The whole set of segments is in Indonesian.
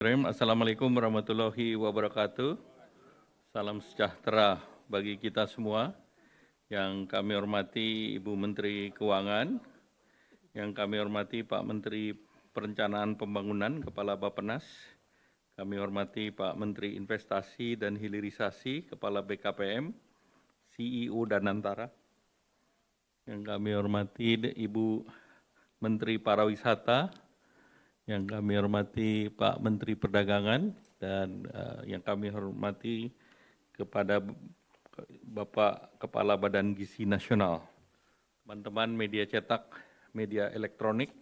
Assalamualaikum warahmatullahi wabarakatuh. Salam sejahtera bagi kita semua. Yang kami hormati Ibu Menteri Keuangan, yang kami hormati Pak Menteri Perencanaan Pembangunan, Kepala Bappenas, kami hormati Pak Menteri Investasi dan Hilirisasi, Kepala BKPM, CEO Danantara, yang kami hormati Ibu Menteri Pariwisata, yang kami hormati Pak Menteri Perdagangan, dan yang kami hormati kepada Bapak Kepala Badan Gizi Nasional. Teman-teman media cetak, media elektronik,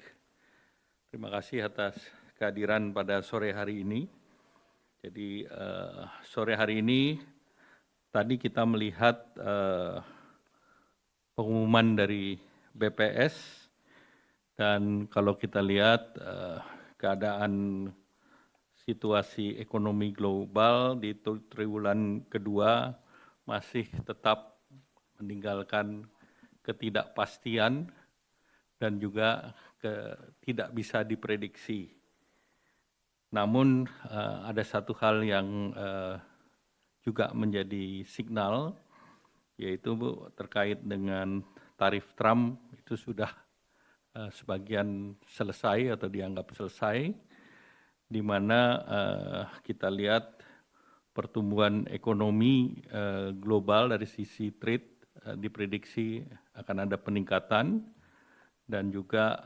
terima kasih atas kehadiran pada sore hari ini. Jadi sore hari ini tadi kita melihat pengumuman dari BPS, dan kalau kita lihat keadaan situasi ekonomi global di triwulan kedua masih tetap meninggalkan ketidakpastian dan juga tidak bisa diprediksi. Namun ada satu hal yang juga menjadi signal, yaitu terkait dengan tarif Trump itu sudah sebagian selesai atau dianggap selesai, di mana kita lihat pertumbuhan ekonomi global dari sisi trade diprediksi akan ada peningkatan, dan juga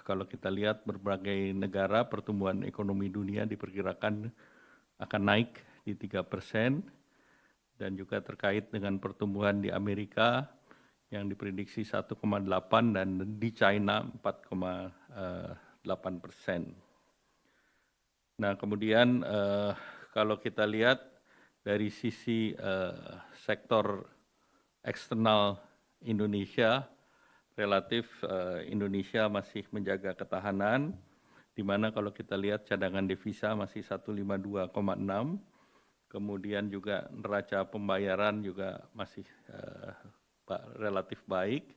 kalau kita lihat berbagai negara pertumbuhan ekonomi dunia diperkirakan akan naik di 3%, dan juga terkait dengan pertumbuhan di Amerika yang diprediksi 1,8 dan di China 4,8%. Nah, kemudian kalau kita lihat dari sisi sektor eksternal Indonesia, relatif Indonesia masih menjaga ketahanan, di mana kalau kita lihat cadangan devisa masih 152,6, kemudian juga neraca pembayaran juga masih relatif baik,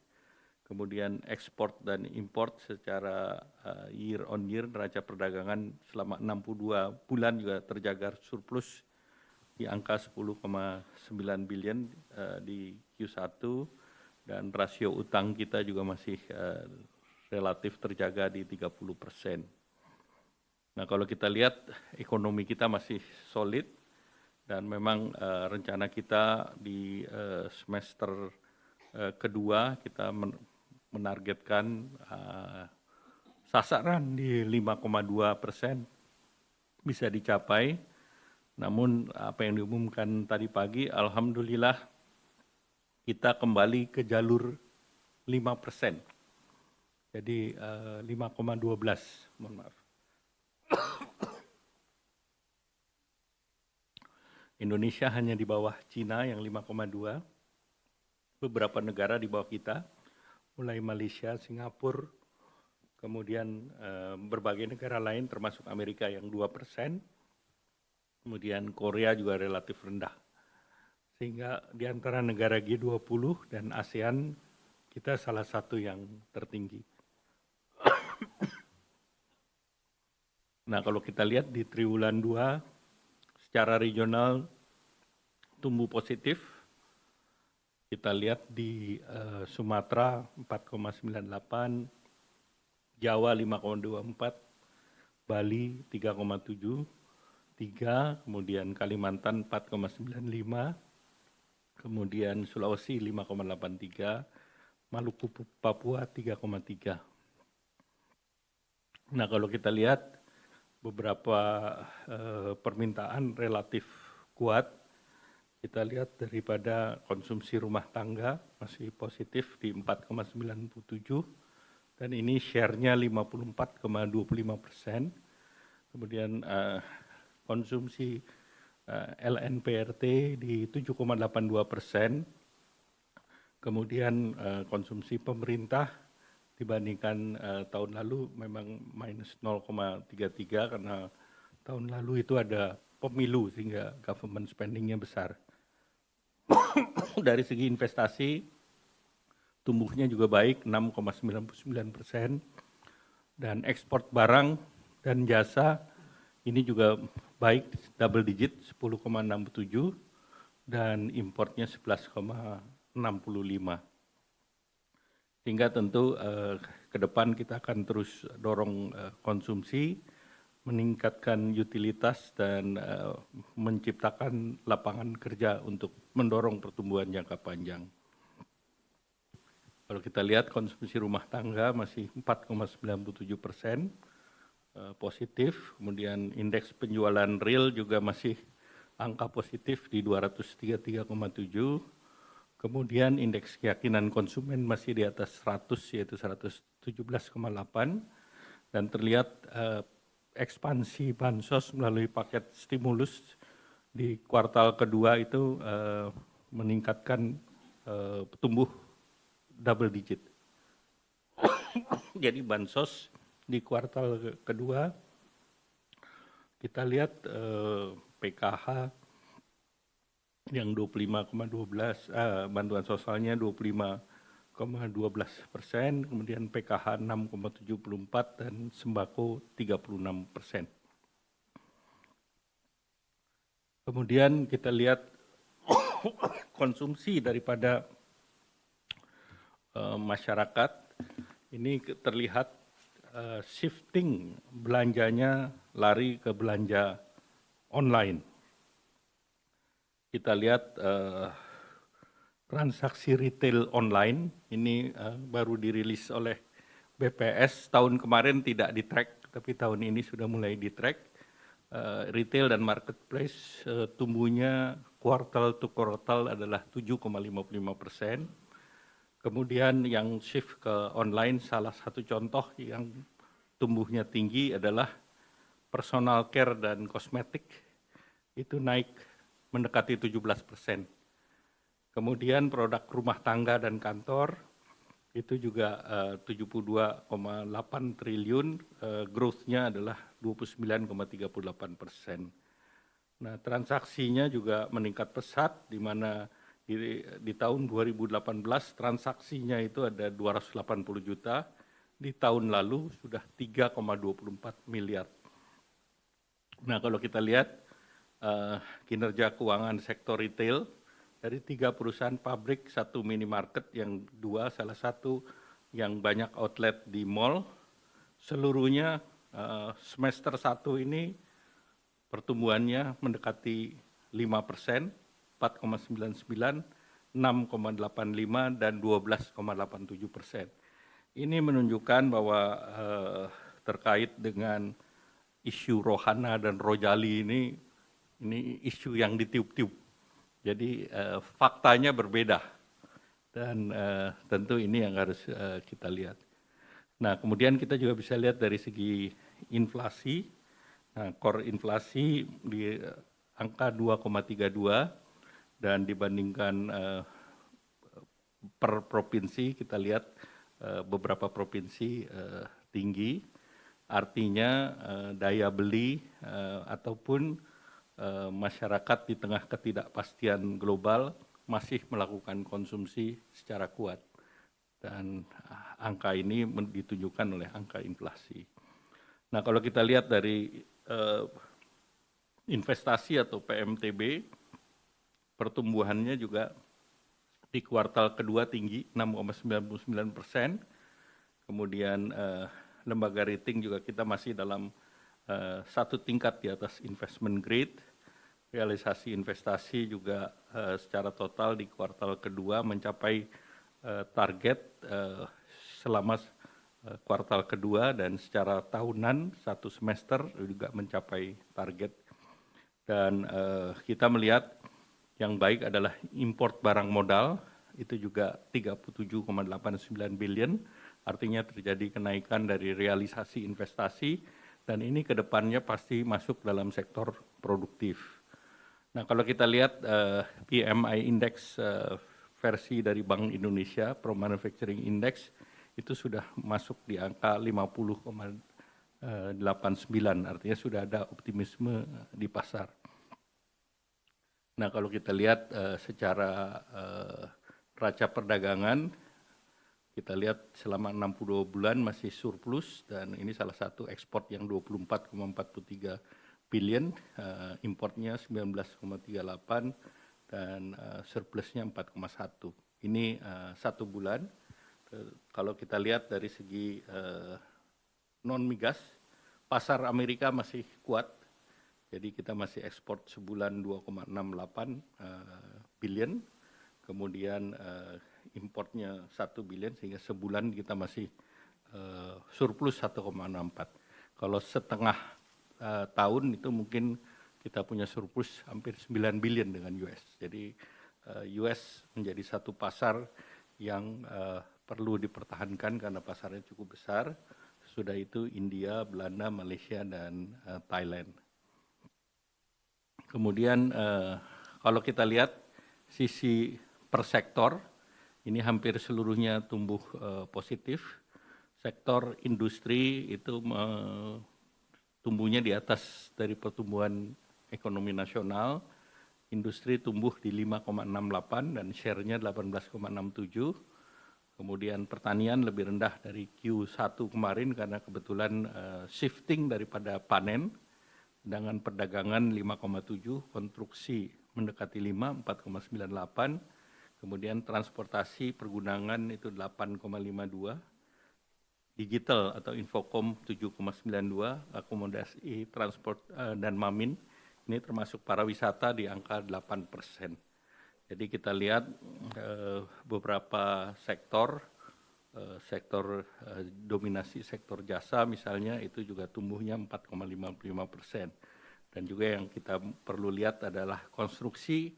kemudian ekspor dan import secara year on year, neraca perdagangan selama 62 bulan juga terjaga surplus di angka 10,9 billion di Q1, dan rasio utang kita juga masih relatif terjaga di 30%. Nah, kalau kita lihat ekonomi kita masih solid, dan memang rencana kita di semester kedua kita menargetkan sasaran di 5,2% bisa dicapai. Namun apa yang diumumkan tadi pagi, alhamdulillah kita kembali ke jalur 5%. Jadi 5,12, mohon maaf. Indonesia hanya di bawah Cina yang 5,2, beberapa negara di bawah kita, mulai Malaysia, Singapura, kemudian berbagai negara lain termasuk Amerika yang 2%, kemudian Korea juga relatif rendah. Sehingga di antara negara G20 dan ASEAN, kita salah satu yang tertinggi. Nah, kalau kita lihat di triwulan 2, secara regional tumbuh positif. Kita lihat di Sumatera 4,98, Jawa 5,24, Bali 3,73, kemudian Kalimantan 4,95, kemudian Sulawesi 5,83, Maluku Papua 3,3. Nah, kalau kita lihat beberapa permintaan relatif kuat, kita lihat daripada konsumsi rumah tangga masih positif di 4,97, dan ini share-nya 54,25%. Kemudian konsumsi LNPRT di 7,82%. Kemudian konsumsi pemerintah dibandingkan tahun lalu memang minus 0,33 karena tahun lalu itu ada pemilu sehingga government spending-nya besar. Dari segi investasi, tumbuhnya juga baik 6,99%, dan ekspor barang dan jasa ini juga baik, double digit 10,67 dan importnya 11,65. Sehingga tentu ke depan kita akan terus dorong konsumsi, meningkatkan utilitas dan menciptakan lapangan kerja untuk mendorong pertumbuhan jangka panjang. Kalau kita lihat konsumsi rumah tangga masih 4,97%, positif, kemudian indeks penjualan real juga masih angka positif di 233,7, kemudian indeks keyakinan konsumen masih di atas 100 yaitu 117,8, dan terlihat ekspansi bansos melalui paket stimulus di kuartal kedua itu meningkatkan tumbuh double digit. Jadi bansos di kuartal kedua kita lihat PKH yang 25,12, bantuan sosialnya 25,12%, kemudian PKH 6,74 dan sembako 36%. Kemudian kita lihat konsumsi daripada masyarakat ini terlihat shifting belanjanya lari ke belanja online. Kita lihat transaksi retail online ini baru dirilis oleh BPS, tahun kemarin tidak di-track, tapi tahun ini sudah mulai di-track. Retail dan marketplace tumbuhnya kuartal to kuartal adalah 7,55%. Kemudian yang shift ke online, salah satu contoh yang tumbuhnya tinggi adalah personal care dan kosmetik, itu naik mendekati 17%. Kemudian produk rumah tangga dan kantor, itu juga 72,8 triliun, growth-nya adalah 29,38%. Nah, transaksinya juga meningkat pesat, di mana di tahun 2018 transaksinya itu ada 280 juta, di tahun lalu sudah 3,24 miliar. Nah, kalau kita lihat kinerja keuangan sektor retail, dari 3 perusahaan pabrik, 1 minimarket, yang 2, salah satu yang banyak outlet di mall, seluruhnya semester 1 ini pertumbuhannya mendekati 5%, 4,99, 6,85, dan 12,87%. Ini menunjukkan bahwa terkait dengan isu Rohana dan Rojali ini isu yang ditiup-tiup. Jadi faktanya berbeda dan tentu ini yang harus kita lihat. Nah, kemudian kita juga bisa lihat dari segi inflasi. Nah, core inflasi di angka 2,32 dan dibandingkan per provinsi kita lihat beberapa provinsi tinggi, artinya daya beli ataupun masyarakat di tengah ketidakpastian global masih melakukan konsumsi secara kuat, dan angka ini ditunjukkan oleh angka inflasi. Nah, kalau kita lihat dari investasi atau PMTB, pertumbuhannya juga di kuartal kedua tinggi 6,99%. Kemudian lembaga rating juga kita masih dalam satu tingkat di atas investment grade. Realisasi investasi juga secara total di kuartal kedua mencapai target selama kuartal kedua, dan secara tahunan satu semester juga mencapai target. Dan kita melihat yang baik adalah import barang modal, itu juga 37,89 billion, artinya terjadi kenaikan dari realisasi investasi, dan ini ke depannya pasti masuk dalam sektor produktif. Nah, kalau kita lihat PMI Index versi dari Bank Indonesia, Pro Manufacturing Index, itu sudah masuk di angka 50,89, artinya sudah ada optimisme di pasar. Nah, kalau kita lihat secara neraca perdagangan, kita lihat selama 62 bulan masih surplus, dan ini salah satu ekspor yang 24,43 billion, importnya 19,38 dan surplusnya 4,1. Ini 1 bulan. Kalau kita lihat dari segi non migas, pasar Amerika masih kuat. Jadi kita masih ekspor sebulan 2,68 billion, kemudian importnya 1 billion, sehingga sebulan kita masih surplus 1,64. Kalau setengah tahun itu mungkin kita punya surplus hampir 9 billion dengan US. Jadi US menjadi satu pasar yang perlu dipertahankan karena pasarnya cukup besar. Sudah itu India, Belanda, Malaysia, dan Thailand. Kemudian kalau kita lihat sisi per sektor, ini hampir seluruhnya tumbuh positif. Sektor industri itu tumbuhnya di atas dari pertumbuhan ekonomi nasional. Industri tumbuh di 5,68 dan share-nya 18,67. Kemudian pertanian lebih rendah dari Q1 kemarin karena kebetulan shifting daripada panen. Sedangkan perdagangan 5,7, konstruksi mendekati 5, 4,98. Kemudian transportasi pergunangan itu 8,52. Digital atau Infocom 7,92, akomodasi, transport dan Mamin ini termasuk pariwisata di angka 8%. Jadi kita lihat beberapa sektor dominasi sektor jasa misalnya itu juga tumbuhnya 4,55%. Dan juga yang kita perlu lihat adalah konstruksi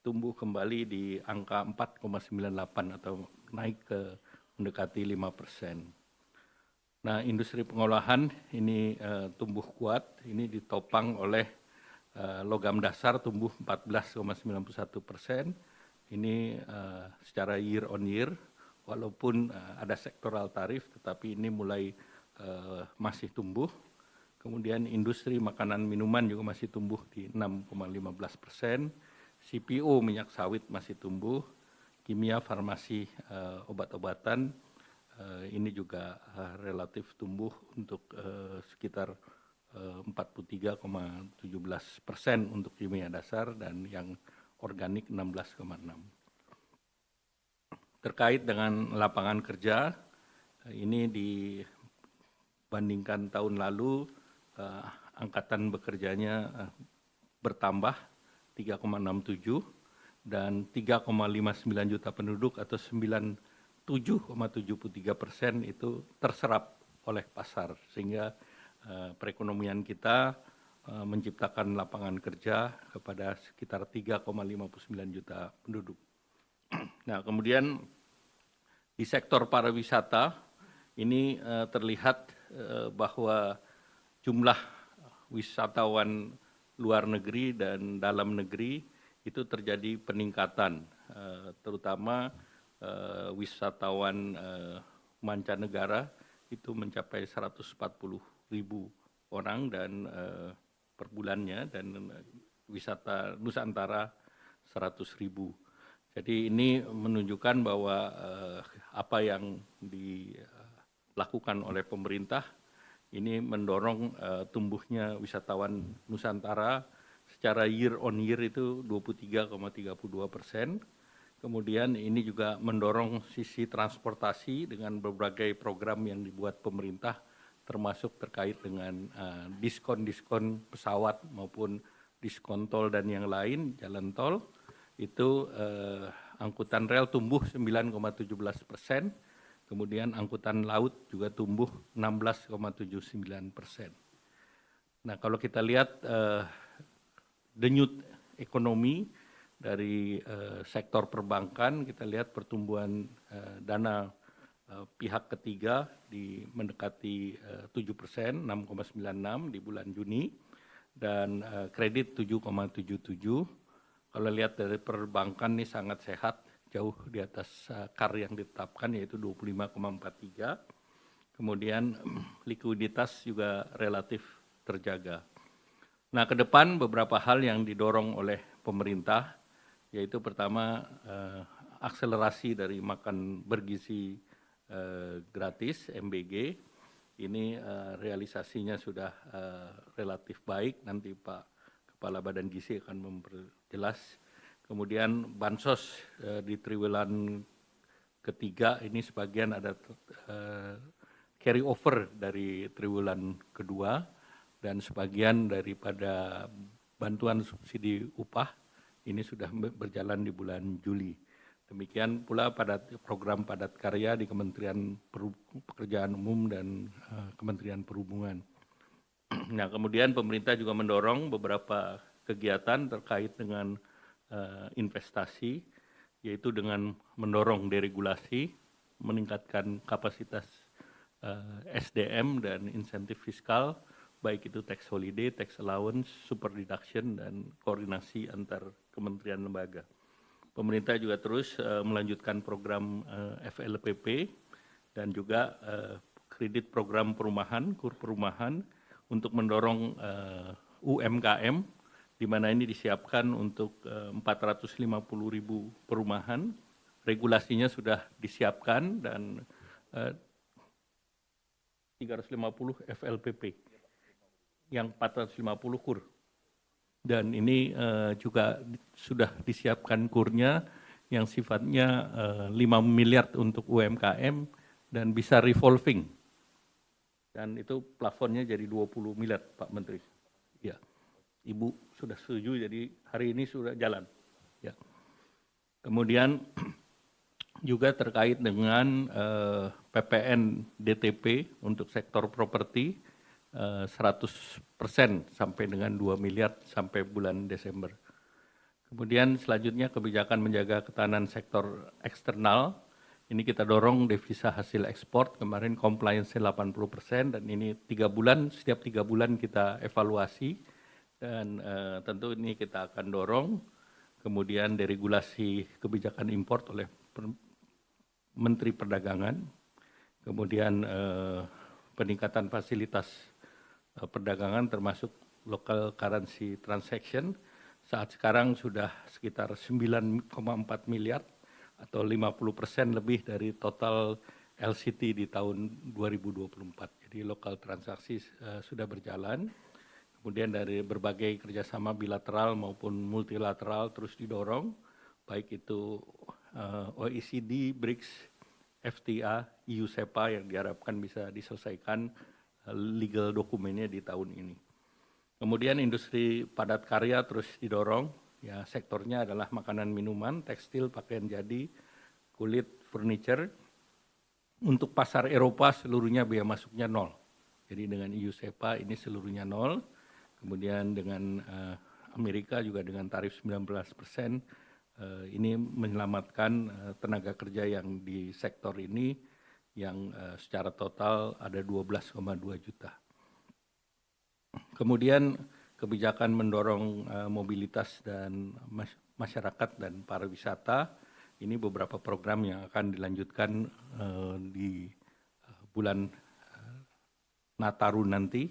tumbuh kembali di angka 4,98 atau naik ke mendekati 5%. Nah, industri pengolahan ini tumbuh kuat, ini ditopang oleh logam dasar tumbuh 14,91%. Ini secara year on year, walaupun ada sektoral tarif, tetapi ini mulai masih tumbuh. Kemudian industri makanan minuman juga masih tumbuh di 6,15%. CPO minyak sawit masih tumbuh, kimia, farmasi, obat-obatan ini juga relatif tumbuh untuk sekitar 43,17% untuk kimia dasar dan yang organik 16,6. Terkait dengan lapangan kerja, ini dibandingkan tahun lalu angkatan bekerjanya bertambah 3,67 dan 3,59 juta penduduk atau 97,73% itu terserap oleh pasar, sehingga perekonomian kita menciptakan lapangan kerja kepada sekitar 3,59 juta penduduk. Nah, kemudian di sektor pariwisata ini terlihat bahwa jumlah wisatawan luar negeri dan dalam negeri itu terjadi peningkatan, terutama wisatawan mancanegara itu mencapai 140.000 orang dan per bulannya, dan wisata Nusantara 100.000. Jadi ini menunjukkan bahwa apa yang dilakukan oleh pemerintah ini mendorong tumbuhnya wisatawan Nusantara secara year on year itu 23,32%. Kemudian ini juga mendorong sisi transportasi dengan berbagai program yang dibuat pemerintah, termasuk terkait dengan diskon-diskon pesawat maupun diskon tol dan yang lain, jalan tol. Itu angkutan rel tumbuh 9,17%, kemudian angkutan laut juga tumbuh 16,79%. Nah, kalau kita lihat denyut ekonomi dari sektor perbankan, kita lihat pertumbuhan dana pihak ketiga mendekati 7%, 6,96 di bulan Juni, dan kredit 7,77. Kalau lihat dari perbankan ini sangat sehat, jauh di atas KAR yang ditetapkan yaitu 25,43. Kemudian likuiditas juga relatif terjaga. Nah, ke depan beberapa hal yang didorong oleh pemerintah, yaitu pertama akselerasi dari makan bergizi gratis MBG, ini realisasinya sudah relatif baik. Nanti Pak Kepala Badan Gizi akan memperjelas. Kemudian bansos di triwulan ketiga ini sebagian ada carry over dari triwulan kedua dan sebagian daripada bantuan subsidi upah ini sudah berjalan di bulan Juli. Demikian pula pada program padat karya di Kementerian Pekerjaan Umum dan Kementerian Perhubungan. Nah, kemudian pemerintah juga mendorong beberapa kegiatan terkait dengan investasi, yaitu dengan mendorong deregulasi, meningkatkan kapasitas SDM dan insentif fiskal, baik itu tax holiday, tax allowance, super deduction, dan koordinasi antar kementerian lembaga. Pemerintah juga terus melanjutkan program FLPP dan juga kredit program perumahan, KUR perumahan, untuk mendorong UMKM, di mana ini disiapkan untuk 450.000 perumahan. Regulasinya sudah disiapkan dan 350 FLPP, yang 450 KUR. Dan ini juga sudah disiapkan KUR-nya yang sifatnya 5 miliar untuk UMKM dan bisa revolving. Dan itu plafonnya jadi 20 miliar, Pak Menteri. Ya, Ibu sudah setuju, jadi hari ini sudah jalan. Ya. Kemudian juga terkait dengan PPN DTP untuk sektor properti 100% sampai dengan 2 miliar sampai bulan Desember. Kemudian selanjutnya kebijakan menjaga ketahanan sektor eksternal. Ini kita dorong devisa hasil ekspor, kemarin compliance 80% dan ini 3 bulan, setiap 3 bulan kita evaluasi dan tentu ini kita akan dorong. Kemudian deregulasi kebijakan impor oleh Menteri Perdagangan, kemudian peningkatan fasilitas perdagangan termasuk local currency transaction, saat sekarang sudah sekitar 9,4 miliar atau 50% lebih dari total LCT di tahun 2024. Jadi local transaksi sudah berjalan. Kemudian dari berbagai kerjasama bilateral maupun multilateral terus didorong, baik itu OECD, BRICS, FTA, EU SEPA yang diharapkan bisa diselesaikan legal dokumennya di tahun ini. Kemudian industri padat karya terus didorong, ya sektornya adalah makanan minuman, tekstil, pakaian jadi, kulit, furniture. Untuk pasar Eropa seluruhnya biaya masuknya 0. Jadi dengan EU SEPA ini seluruhnya 0. Kemudian dengan Amerika juga dengan tarif 19%, ini menyelamatkan tenaga kerja yang di sektor ini yang secara total ada 12,2 juta. Kemudian kebijakan mendorong mobilitas dan masyarakat dan pariwisata, ini beberapa program yang akan dilanjutkan di bulan Nataru nanti,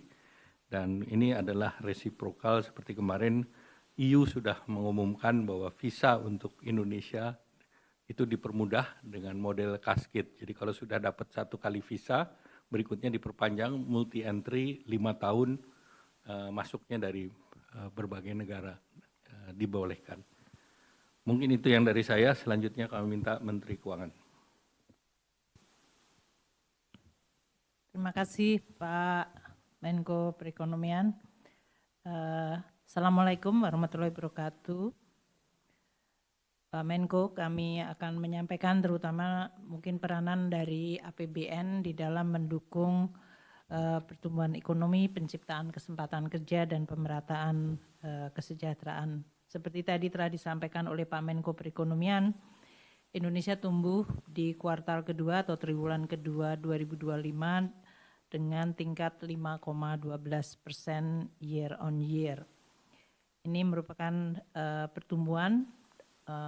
dan ini adalah resiprokal seperti kemarin EU sudah mengumumkan bahwa visa untuk Indonesia itu dipermudah dengan model cascade. Jadi kalau sudah dapat 1 kali visa, berikutnya diperpanjang multi entry 5 tahun masuknya dari berbagai negara dibolehkan. Mungkin itu yang dari saya, selanjutnya kami minta Menteri Keuangan. Terima kasih Pak Menko Perekonomian. Assalamualaikum warahmatullahi wabarakatuh. Pak Menko, kami akan menyampaikan terutama mungkin peranan dari APBN di dalam mendukung pertumbuhan ekonomi, penciptaan kesempatan kerja, dan pemerataan kesejahteraan. Seperti tadi telah disampaikan oleh Pak Menko Perekonomian, Indonesia tumbuh di kuartal kedua atau triwulan kedua 2025 dengan tingkat 5,12% year on year. Ini merupakan pertumbuhan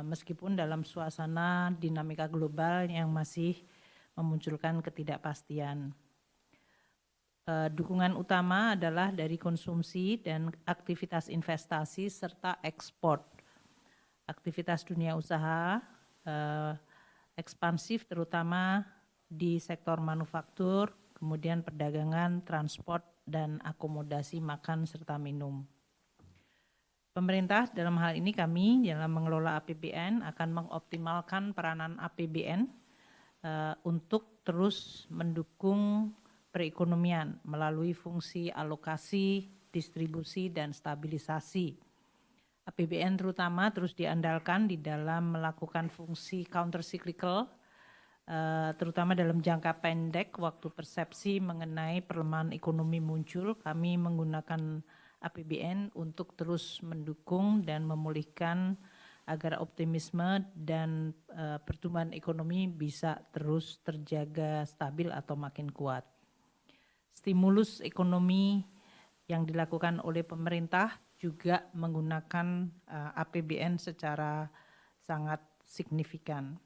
meskipun dalam suasana dinamika global yang masih memunculkan ketidakpastian. Dukungan utama adalah dari konsumsi dan aktivitas investasi serta ekspor. Aktivitas dunia usaha ekspansif terutama di sektor manufaktur, kemudian perdagangan, transport, dan akomodasi makan serta minum. Pemerintah dalam hal ini kami dalam mengelola APBN akan mengoptimalkan peranan APBN untuk terus mendukung perekonomian melalui fungsi alokasi, distribusi, dan stabilisasi. APBN terutama terus diandalkan di dalam melakukan fungsi counter cyclical, terutama dalam jangka pendek waktu persepsi mengenai pelemahan ekonomi muncul, kami menggunakan APBN untuk terus mendukung dan memulihkan agar optimisme dan pertumbuhan ekonomi bisa terus terjaga stabil atau makin kuat. Stimulus ekonomi yang dilakukan oleh pemerintah juga menggunakan APBN secara sangat signifikan.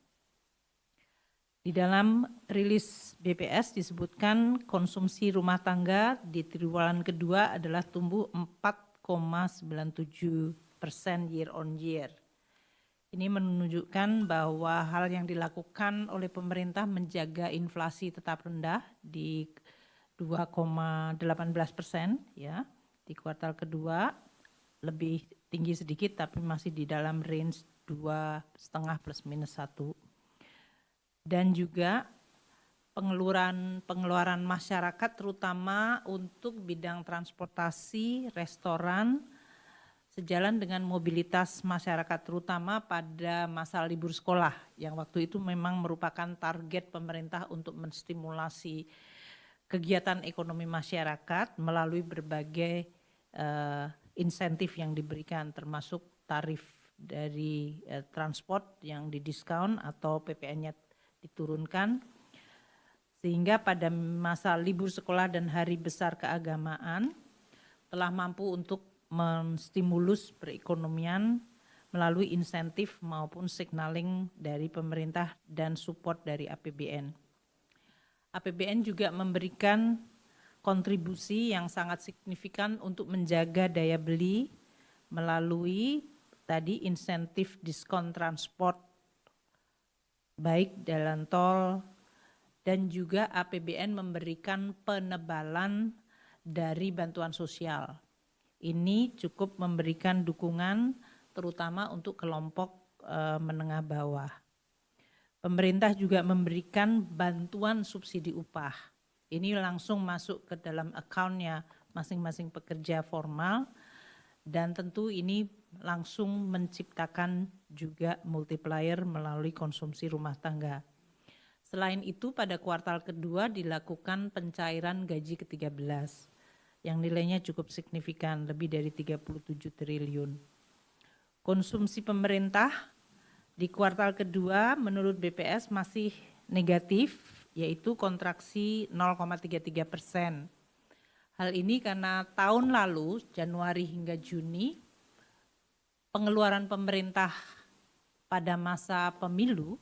Di dalam rilis BPS disebutkan konsumsi rumah tangga di triwulan kedua adalah tumbuh 4,97% year on year. Ini menunjukkan bahwa hal yang dilakukan oleh pemerintah menjaga inflasi tetap rendah di 2,18%, ya. Di kuartal kedua lebih tinggi sedikit tapi masih di dalam range 2,5 plus minus 1. Dan juga pengeluaran masyarakat terutama untuk bidang transportasi, restoran, sejalan dengan mobilitas masyarakat terutama pada masa libur sekolah yang waktu itu memang merupakan target pemerintah untuk menstimulasi kegiatan ekonomi masyarakat melalui berbagai insentif yang diberikan termasuk tarif dari transport yang didiskon atau PPN-nya diturunkan, sehingga pada masa libur sekolah dan hari besar keagamaan telah mampu untuk menstimulus perekonomian melalui insentif maupun signaling dari pemerintah dan support dari APBN. APBN juga memberikan kontribusi yang sangat signifikan untuk menjaga daya beli melalui tadi insentif diskon transport baik jalan tol, dan juga APBN memberikan penebalan dari bantuan sosial. Ini cukup memberikan dukungan terutama untuk kelompok menengah bawah. Pemerintah juga memberikan bantuan subsidi upah. Ini langsung masuk ke dalam account-nya masing-masing pekerja formal dan tentu ini langsung menciptakan juga multiplier melalui konsumsi rumah tangga. Selain itu pada kuartal kedua dilakukan pencairan gaji ke-13 yang nilainya cukup signifikan, lebih dari 37 triliun. Konsumsi pemerintah di kuartal kedua menurut BPS masih negatif, yaitu kontraksi 0,33%. Hal ini karena tahun lalu, Januari hingga Juni, pengeluaran pemerintah pada masa pemilu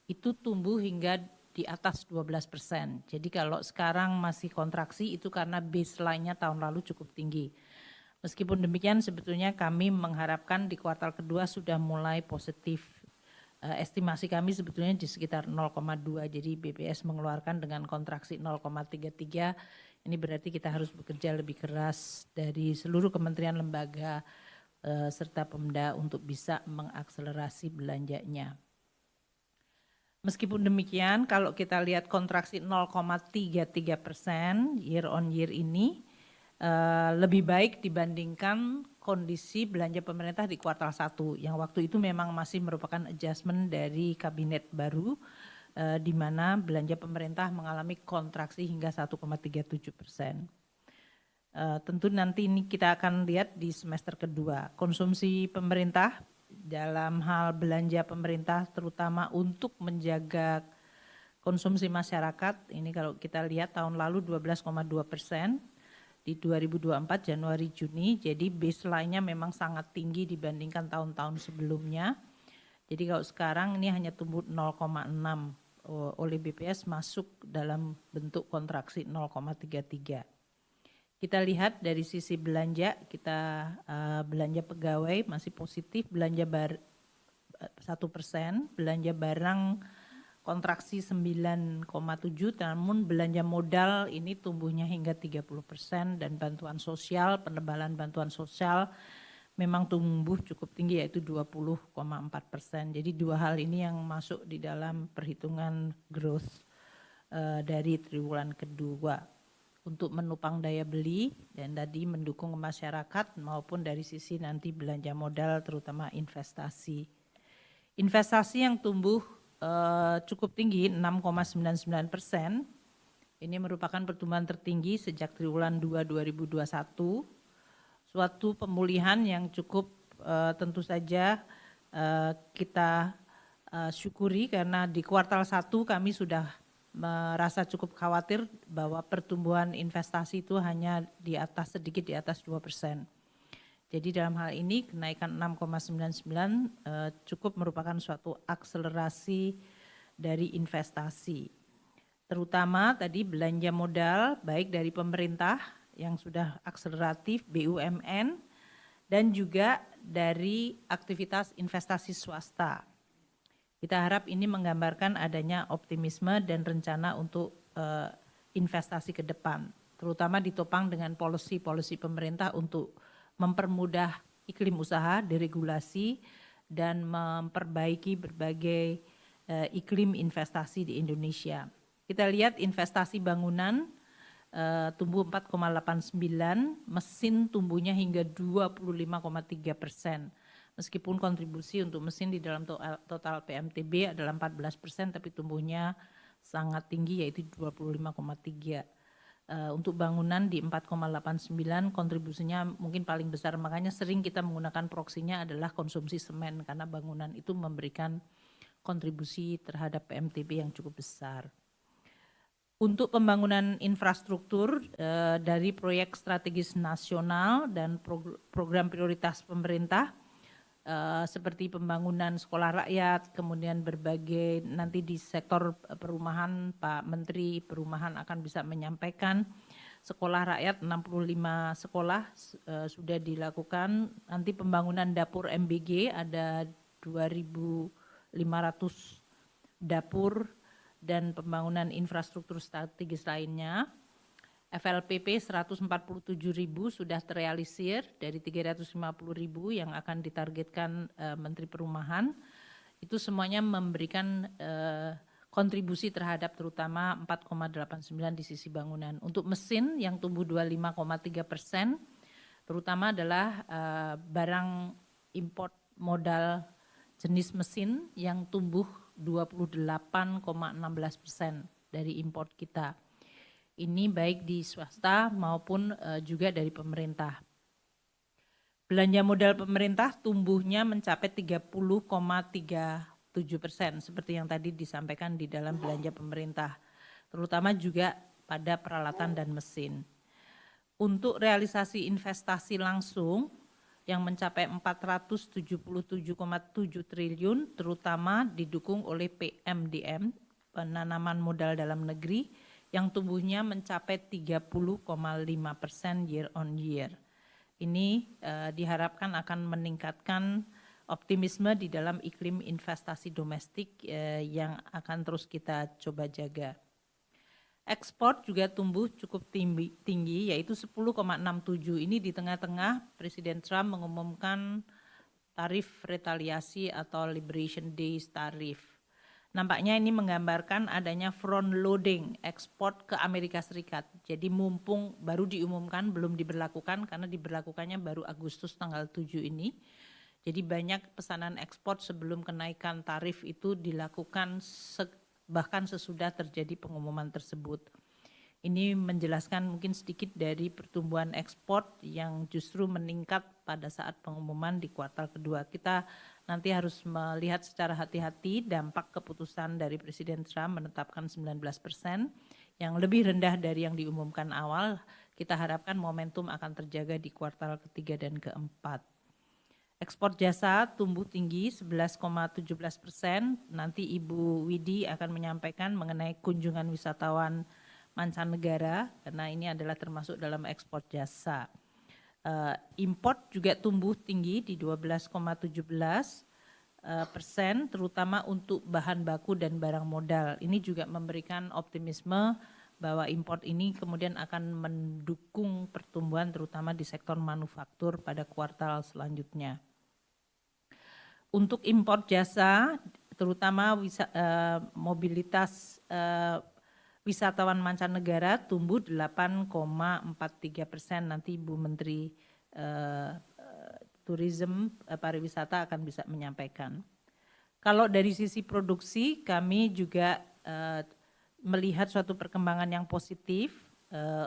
itu tumbuh hingga di atas 12%. Jadi kalau sekarang masih kontraksi itu karena baseline-nya tahun lalu cukup tinggi. Meskipun demikian sebetulnya kami mengharapkan di kuartal kedua sudah mulai positif. Estimasi kami sebetulnya di sekitar 0,2, jadi BPS mengeluarkan dengan kontraksi 0,33. Ini berarti kita harus bekerja lebih keras dari seluruh kementerian lembaga serta Pemda untuk bisa mengakselerasi belanjanya. Meskipun demikian, kalau kita lihat kontraksi 0,33% year on year ini lebih baik dibandingkan kondisi belanja pemerintah di kuartal 1 yang waktu itu memang masih merupakan adjustment dari kabinet baru di mana belanja pemerintah mengalami kontraksi hingga 1,37%. Tentu nanti ini kita akan lihat di semester kedua. Konsumsi pemerintah dalam hal belanja pemerintah terutama untuk menjaga konsumsi masyarakat, ini kalau kita lihat tahun lalu 12,2%, di 2024 Januari Juni, jadi baseline-nya memang sangat tinggi dibandingkan tahun-tahun sebelumnya. Jadi kalau sekarang ini hanya tumbuh 0,6 oleh BPS masuk dalam bentuk kontraksi 0,33. Kita lihat dari sisi belanja, kita belanja pegawai masih positif, belanja 1%, belanja barang kontraksi 9,7, namun belanja modal ini tumbuhnya hingga 30% dan bantuan sosial, penebalan bantuan sosial memang tumbuh cukup tinggi yaitu 20,4%. Jadi dua hal ini yang masuk di dalam perhitungan growth dari triwulan kedua untuk menopang daya beli dan tadi mendukung masyarakat maupun dari sisi nanti belanja modal terutama investasi. Investasi yang tumbuh cukup tinggi 6,99%. Ini merupakan pertumbuhan tertinggi sejak triwulan 2 2021. Suatu pemulihan yang cukup tentu saja kita syukuri karena di kuartal 1 kami sudah merasa cukup khawatir bahwa pertumbuhan investasi itu hanya sedikit di atas 2%. Jadi dalam hal ini kenaikan 6,99 cukup merupakan suatu akselerasi dari investasi. Terutama tadi belanja modal baik dari pemerintah yang sudah akseleratif, BUMN, dan juga dari aktivitas investasi swasta. Kita harap ini menggambarkan adanya optimisme dan rencana untuk investasi ke depan, terutama ditopang dengan policy pemerintah untuk mempermudah iklim usaha, deregulasi, dan memperbaiki berbagai iklim investasi di Indonesia. Kita lihat investasi bangunan tumbuh 4,89, mesin tumbuhnya hingga 25,3%. Meskipun kontribusi untuk mesin di dalam total PMTB adalah 14%, tapi tumbuhnya sangat tinggi yaitu 25,3%. Untuk bangunan di 4,89 kontribusinya mungkin paling besar, makanya sering kita menggunakan proksinya adalah konsumsi semen karena bangunan itu memberikan kontribusi terhadap PMTB yang cukup besar. Untuk pembangunan infrastruktur dari proyek strategis nasional dan program prioritas pemerintah seperti pembangunan sekolah rakyat, kemudian berbagai nanti di sektor perumahan Pak Menteri Perumahan akan bisa menyampaikan sekolah rakyat 65 sekolah sudah dilakukan, nanti pembangunan dapur MBG ada 2.500 dapur dan pembangunan infrastruktur strategis lainnya. FLPP 147.000 sudah terrealisir dari 350.000 yang akan ditargetkan Menteri Perumahan. Itu semuanya memberikan kontribusi terhadap terutama 4,89 di sisi bangunan. Untuk mesin yang tumbuh 25,3%, terutama adalah barang import modal jenis mesin yang tumbuh 28,16% dari import kita. Ini baik di swasta maupun juga dari pemerintah. Belanja modal pemerintah tumbuhnya mencapai 30,37%, seperti yang tadi disampaikan di dalam belanja pemerintah, terutama juga pada peralatan dan mesin. Untuk realisasi investasi langsung yang mencapai 477,7 triliun, terutama didukung oleh PMDM, penanaman modal dalam negeri, yang tumbuhnya mencapai 30,5% year on year. Ini diharapkan akan meningkatkan optimisme di dalam iklim investasi domestik yang akan terus kita coba jaga. Ekspor juga tumbuh cukup tinggi yaitu 10,67. Ini di tengah-tengah Presiden Trump mengumumkan tarif retaliasi atau Liberation Days tarif. Nampaknya ini menggambarkan adanya front loading ekspor ke Amerika Serikat. Jadi mumpung baru diumumkan, belum diberlakukan karena diberlakukannya baru Agustus tanggal 7 ini. Jadi banyak pesanan ekspor sebelum kenaikan tarif itu dilakukan bahkan sesudah terjadi pengumuman tersebut. Ini menjelaskan mungkin sedikit dari pertumbuhan ekspor yang justru meningkat pada saat pengumuman di kuartal kedua. Kita nanti harus melihat secara hati-hati dampak keputusan dari Presiden Trump menetapkan 19% yang lebih rendah dari yang diumumkan awal. Kita harapkan momentum akan terjaga di kuartal ketiga dan keempat. Ekspor jasa tumbuh tinggi 11,17%. Nanti Ibu Widi akan menyampaikan mengenai kunjungan wisatawan mancanegara karena ini adalah termasuk dalam ekspor jasa. Import juga tumbuh tinggi di 12,17%. persen, terutama untuk bahan baku dan barang modal. Ini juga memberikan optimisme bahwa import ini kemudian akan mendukung pertumbuhan terutama di sektor manufaktur pada kuartal selanjutnya. Untuk impor jasa, terutama mobilitas wisatawan mancanegara tumbuh 8,43%. Nanti Bu Menteri Tourism Pariwisata akan bisa menyampaikan. Kalau dari sisi produksi, kami juga melihat suatu perkembangan yang positif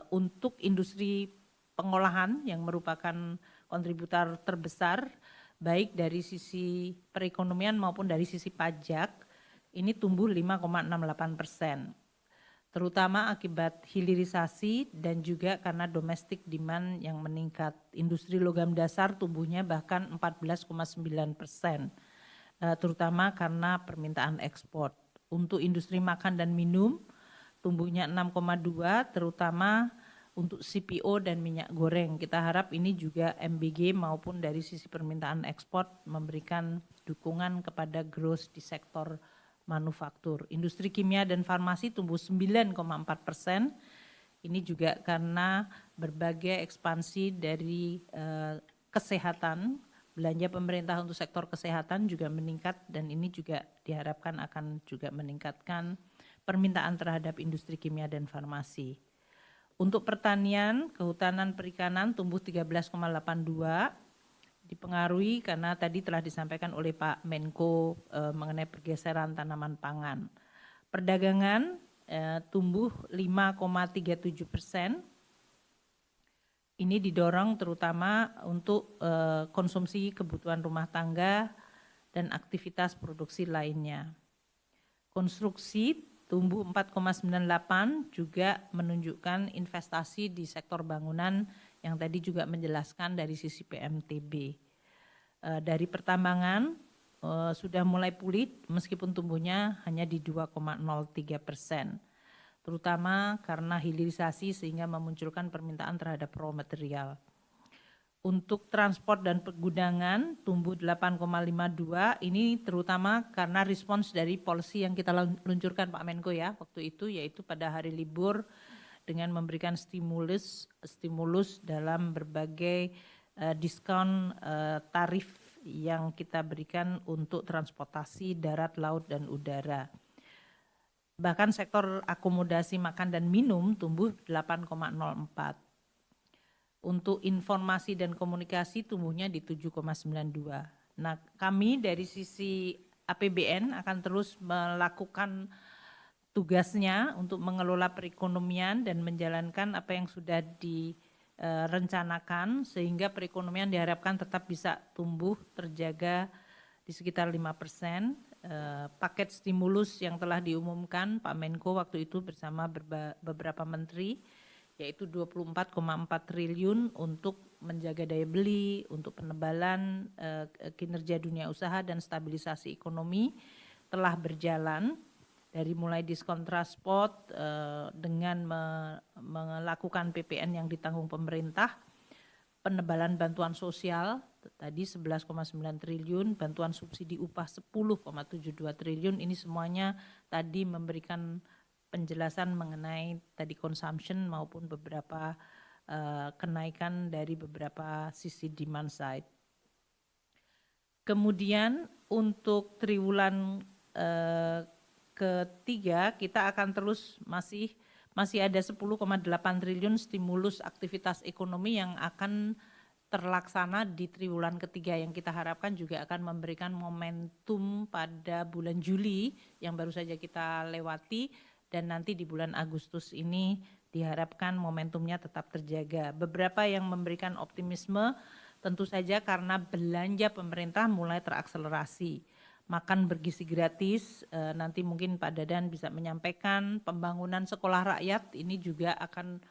untuk industri pengolahan yang merupakan kontributor terbesar, baik dari sisi perekonomian maupun dari sisi pajak, ini tumbuh 5,68%. Terutama akibat hilirisasi dan juga karena domestic demand yang meningkat. Industri logam dasar tumbuhnya bahkan 14,9%, terutama karena permintaan ekspor. Untuk industri makan dan minum tumbuhnya 6,2, terutama untuk CPO dan minyak goreng. Kita harap ini juga MBG maupun dari sisi permintaan ekspor memberikan dukungan kepada growth di sektor manufaktur. Industri kimia dan farmasi tumbuh 9,4%. Ini juga karena berbagai ekspansi dari kesehatan, belanja pemerintah untuk sektor kesehatan juga meningkat dan ini juga diharapkan akan juga meningkatkan permintaan terhadap industri kimia dan farmasi. Untuk pertanian, kehutanan perikanan tumbuh 13,82, dipengaruhi karena tadi telah disampaikan oleh Pak Menko mengenai pergeseran tanaman pangan. Perdagangan tumbuh 5,37%. Ini didorong terutama untuk konsumsi kebutuhan rumah tangga dan aktivitas produksi lainnya. Konstruksi tumbuh 4,98 juga menunjukkan investasi di sektor bangunan yang tadi juga menjelaskan dari sisi PMTB. Dari pertambangan sudah mulai pulih meskipun tumbuhnya hanya di 2,03%, terutama karena hilirisasi sehingga memunculkan permintaan terhadap raw material. Untuk transport dan pergudangan tumbuh 8,52, ini terutama karena respons dari policy yang kita luncurkan Pak Menko ya waktu itu, yaitu pada hari libur dengan memberikan stimulus dalam berbagai diskon tarif yang kita berikan untuk transportasi darat, laut, dan udara. Bahkan sektor akomodasi makan dan minum tumbuh 8,04. Untuk informasi dan komunikasi tumbuhnya di 7,92. Nah, kami dari sisi APBN akan terus melakukan tugasnya untuk mengelola perekonomian dan menjalankan apa yang sudah direncanakan sehingga perekonomian diharapkan tetap bisa tumbuh terjaga di sekitar 5%. Paket stimulus yang telah diumumkan Pak Menko waktu itu bersama beberapa menteri, yaitu 24,4 triliun untuk menjaga daya beli, untuk penebalan kinerja dunia usaha dan stabilisasi ekonomi telah berjalan dari mulai diskon transport dengan melakukan PPN yang ditanggung pemerintah, penebalan bantuan sosial tadi 11,9 triliun, bantuan subsidi upah 10,72 triliun, ini semuanya tadi memberikan penjelasan mengenai tadi consumption maupun beberapa kenaikan dari beberapa sisi demand side. Kemudian untuk triwulan ketiga kita akan terus masih ada 10,8 triliun stimulus aktivitas ekonomi yang akan terlaksana di triwulan ketiga yang kita harapkan juga akan memberikan momentum pada bulan Juli yang baru saja kita lewati. Dan nanti di bulan Agustus ini diharapkan momentumnya tetap terjaga. Beberapa yang memberikan optimisme tentu saja karena belanja pemerintah mulai terakselerasi. Makan bergizi gratis, nanti mungkin Pak Dadan bisa menyampaikan pembangunan sekolah rakyat ini juga akan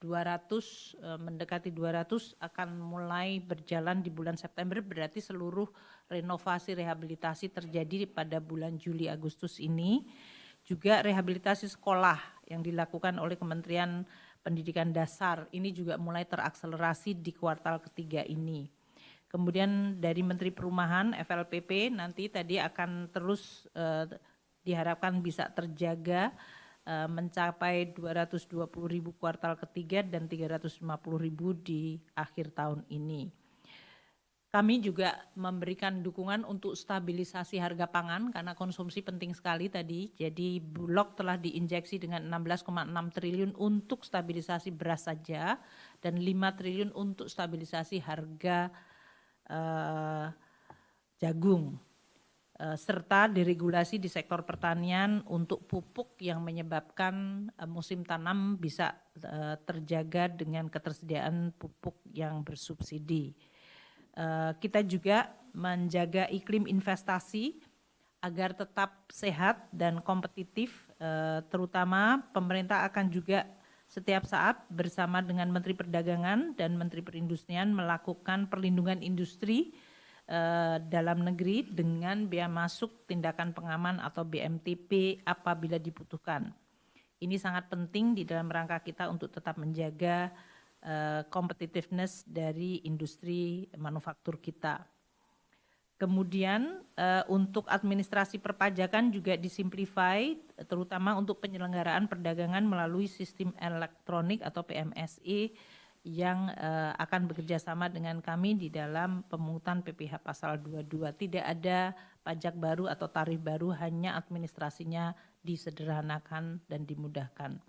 200, mendekati 200 akan mulai berjalan di bulan September, berarti seluruh renovasi rehabilitasi terjadi pada bulan Juli Agustus ini. Juga rehabilitasi sekolah yang dilakukan oleh Kementerian Pendidikan Dasar ini juga mulai terakselerasi di kuartal ketiga ini. Kemudian dari Menteri Perumahan FLPP nanti tadi akan terus diharapkan bisa terjaga mencapai 220.000 kuartal ketiga dan 350.000 di akhir tahun ini. Kami juga memberikan dukungan untuk stabilisasi harga pangan karena konsumsi penting sekali tadi. Jadi Bulog telah diinjeksi dengan 16,6 triliun untuk stabilisasi beras saja dan 5 triliun untuk stabilisasi harga jagung. Serta diregulasi di sektor pertanian untuk pupuk yang menyebabkan musim tanam bisa terjaga dengan ketersediaan pupuk yang bersubsidi. Kita juga menjaga iklim investasi agar tetap sehat dan kompetitif, terutama pemerintah akan juga setiap saat bersama dengan Menteri Perdagangan dan Menteri Perindustrian melakukan perlindungan industri dalam negeri dengan bea masuk tindakan pengaman atau BMTP apabila dibutuhkan. Ini sangat penting di dalam rangka kita untuk tetap menjaga competitiveness dari industri manufaktur kita. Kemudian untuk administrasi perpajakan juga disimplify, terutama untuk penyelenggaraan perdagangan melalui sistem elektronik atau PMSE yang akan bekerja sama dengan kami di dalam pemungutan PPh pasal 22. Tidak ada pajak baru atau tarif baru, hanya administrasinya disederhanakan dan dimudahkan.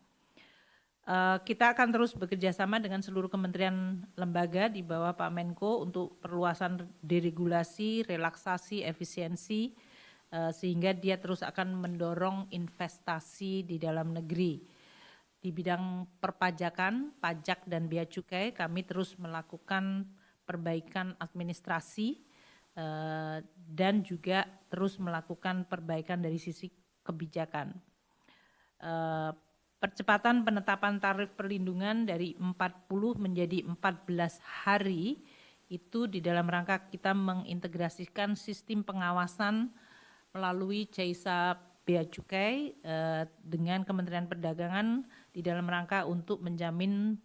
Kita akan terus bekerja sama dengan seluruh kementerian lembaga di bawah Pak Menko untuk perluasan deregulasi, relaksasi, efisiensi, sehingga dia terus akan mendorong investasi di dalam negeri. Di bidang perpajakan, pajak dan bea cukai, kami terus melakukan perbaikan administrasi dan juga terus melakukan perbaikan dari sisi kebijakan. Percepatan penetapan tarif perlindungan dari 40 menjadi 14 hari itu di dalam rangka kita mengintegrasikan sistem pengawasan melalui CEISA Bea Cukai dengan Kementerian Perdagangan di dalam rangka untuk menjamin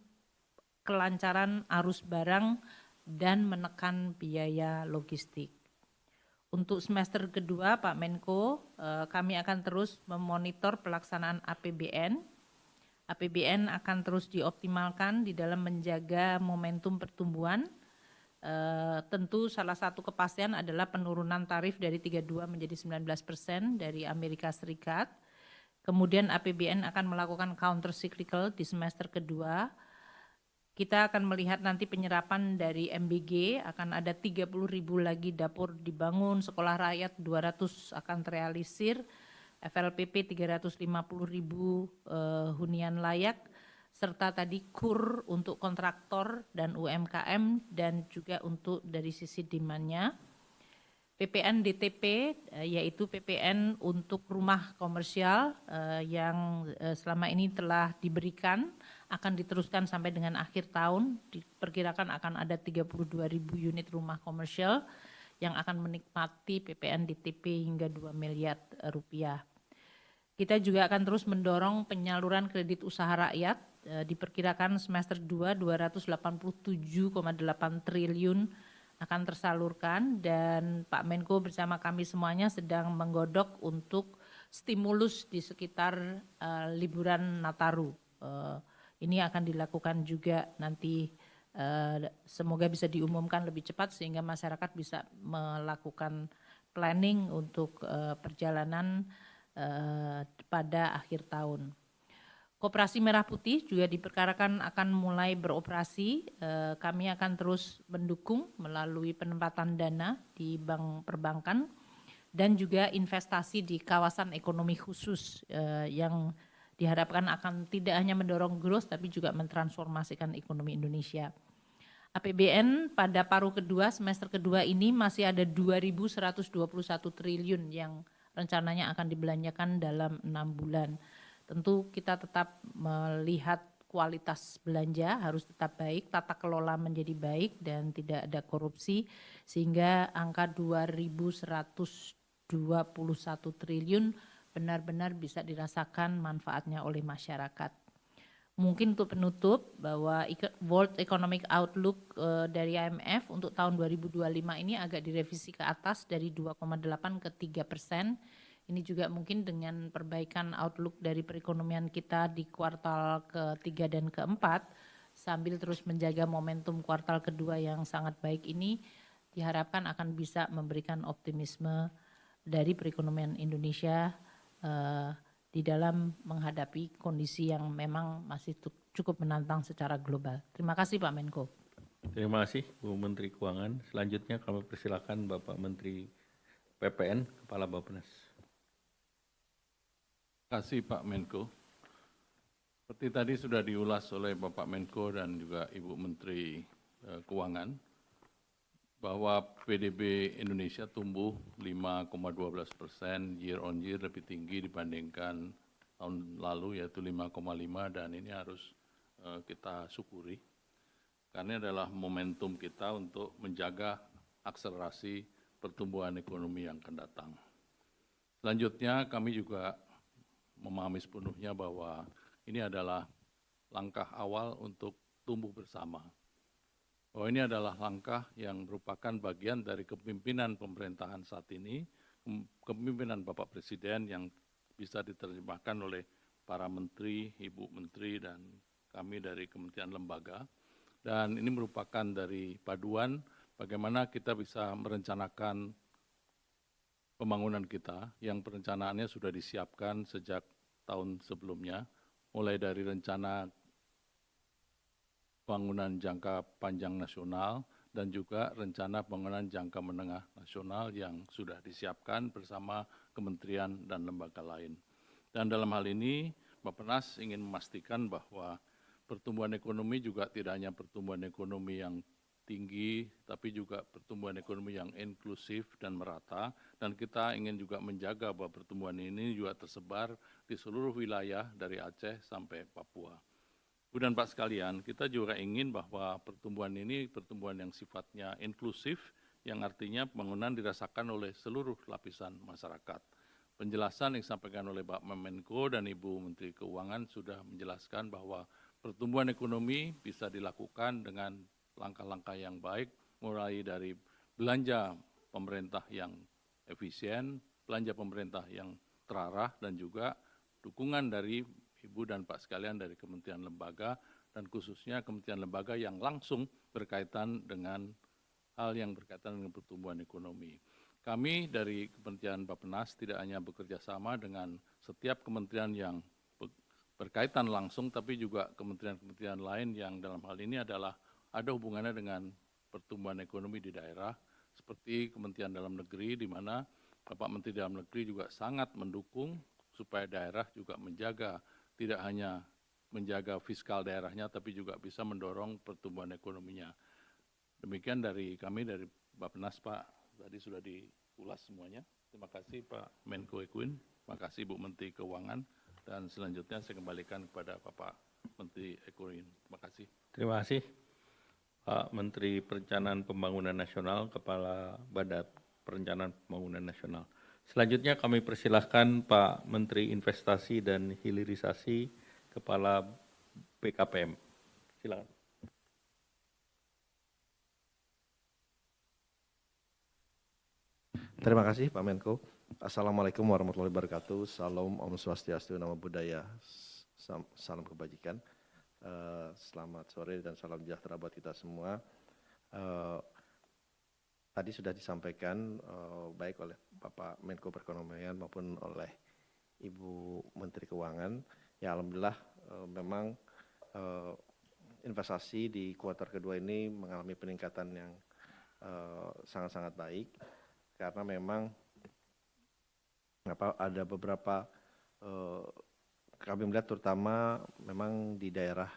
kelancaran arus barang dan menekan biaya logistik. Untuk semester kedua Pak Menko, kami akan terus memonitor pelaksanaan APBN. APBN akan terus dioptimalkan di dalam menjaga momentum pertumbuhan. Tentu salah satu kepastian adalah penurunan tarif dari 32 menjadi 19% dari Amerika Serikat. Kemudian APBN akan melakukan counter cyclical di semester kedua. Kita akan melihat nanti penyerapan dari MBG, akan ada 30.000 lagi dapur dibangun, sekolah rakyat 200 akan terrealisir, FLPP 350.000 hunian layak, serta tadi KUR untuk kontraktor dan UMKM dan juga untuk dari sisi demand-nya. PPN DTP yaitu PPN untuk rumah komersial yang selama ini telah diberikan akan diteruskan sampai dengan akhir tahun, diperkirakan akan ada 32.000 unit rumah komersial yang akan menikmati PPN DTP hingga 2 miliar rupiah. Kita juga akan terus mendorong penyaluran kredit usaha rakyat, diperkirakan semester 2 287,8 triliun akan tersalurkan dan Pak Menko bersama kami semuanya sedang menggodok untuk stimulus di sekitar liburan Nataru. Ini akan dilakukan juga nanti semoga bisa diumumkan lebih cepat sehingga masyarakat bisa melakukan planning untuk perjalanan pada akhir tahun. Koperasi Merah Putih juga diperkirakan akan mulai beroperasi. Kami akan terus mendukung melalui penempatan dana di bank perbankan dan juga investasi di kawasan ekonomi khusus yang diharapkan akan tidak hanya mendorong growth tapi juga mentransformasikan ekonomi Indonesia. APBN pada paruh kedua semester kedua ini masih ada 2.121 triliun yang rencananya akan dibelanjakan dalam 6 bulan. Tentu kita tetap melihat kualitas belanja harus tetap baik, tata kelola menjadi baik dan tidak ada korupsi sehingga angka 2.121 triliun benar-benar bisa dirasakan manfaatnya oleh masyarakat. Mungkin untuk penutup bahwa World Economic Outlook dari IMF untuk tahun 2025 ini agak direvisi ke atas dari 2,8 ke 3%. Ini juga mungkin dengan perbaikan outlook dari perekonomian kita di kuartal ketiga dan keempat, sambil terus menjaga momentum kuartal kedua yang sangat baik ini, diharapkan akan bisa memberikan optimisme dari perekonomian Indonesia di dalam menghadapi kondisi yang memang masih cukup menantang secara global. Terima kasih Pak Menko. Terima kasih Bu Menteri Keuangan. Selanjutnya kami persilakan Bapak Menteri PPN, Kepala Bappenas. Terima kasih Pak Menko. Seperti tadi sudah diulas oleh Bapak Menko dan juga Ibu Menteri Keuangan, bahwa PDB Indonesia tumbuh 5,12% year on year, lebih tinggi dibandingkan tahun lalu yaitu 5,5, dan ini harus kita syukuri karena adalah momentum kita untuk menjaga akselerasi pertumbuhan ekonomi yang akan datang. Selanjutnya kami juga memahami sepenuhnya bahwa ini adalah langkah awal untuk tumbuh bersama. Bahwa ini adalah langkah yang merupakan bagian dari kepemimpinan pemerintahan saat ini, kepemimpinan Bapak Presiden yang bisa diterjemahkan oleh para menteri, Ibu Menteri, dan kami dari kementerian lembaga. Dan ini merupakan dari paduan bagaimana kita bisa merencanakan pembangunan kita yang perencanaannya sudah disiapkan sejak tahun sebelumnya, mulai dari rencana pembangunan jangka panjang nasional dan juga rencana pembangunan jangka menengah nasional yang sudah disiapkan bersama kementerian dan lembaga lain. Dan dalam hal ini, Bappenas ingin memastikan bahwa pertumbuhan ekonomi juga tidak hanya pertumbuhan ekonomi yang tinggi, tapi juga pertumbuhan ekonomi yang inklusif dan merata, dan kita ingin juga menjaga bahwa pertumbuhan ini juga tersebar di seluruh wilayah dari Aceh sampai Papua. Bu dan Pak sekalian, kita juga ingin bahwa pertumbuhan ini pertumbuhan yang sifatnya inklusif, yang artinya pembangunan dirasakan oleh seluruh lapisan masyarakat. Penjelasan yang disampaikan oleh Pak Menko dan Ibu Menteri Keuangan sudah menjelaskan bahwa pertumbuhan ekonomi bisa dilakukan dengan langkah-langkah yang baik, mulai dari belanja pemerintah yang efisien, belanja pemerintah yang terarah, dan juga dukungan dari Ibu dan Pak sekalian dari kementerian lembaga, dan khususnya kementerian lembaga yang langsung berkaitan dengan hal yang berkaitan dengan pertumbuhan ekonomi. Kami dari Kementerian Bappenas tidak hanya bekerja sama dengan setiap kementerian yang berkaitan langsung, tapi juga kementerian-kementerian lain yang dalam hal ini adalah ada hubungannya dengan pertumbuhan ekonomi di daerah, seperti Kementerian Dalam Negeri, di mana Bapak Menteri Dalam Negeri juga sangat mendukung supaya daerah juga menjaga, tidak hanya menjaga fiskal daerahnya, tapi juga bisa mendorong pertumbuhan ekonominya. Demikian dari kami, dari Bappenas, Pak. Tadi sudah diulas semuanya. Terima kasih Pak Menko Ekuin, terima kasih Bu Menteri Keuangan, dan selanjutnya saya kembalikan kepada Bapak Menteri Ekuin. Terima kasih. Terima kasih Pak Menteri Perencanaan Pembangunan Nasional, Kepala Badan Perencanaan Pembangunan Nasional. Selanjutnya kami persilahkan Pak Menteri Investasi dan Hilirisasi, Kepala BKPM. Silakan. Terima kasih Pak Menko. Assalamualaikum warahmatullahi wabarakatuh. Salam, Om Swastiastu, Namo Buddhaya, salam kebajikan. Selamat sore dan salam sejahtera buat kita semua. Tadi sudah disampaikan baik oleh Bapak Menko Perekonomian maupun oleh Ibu Menteri Keuangan. Ya alhamdulillah memang investasi di kuartal kedua ini mengalami peningkatan yang sangat-sangat baik, karena memang ada beberapa kami melihat terutama memang di daerah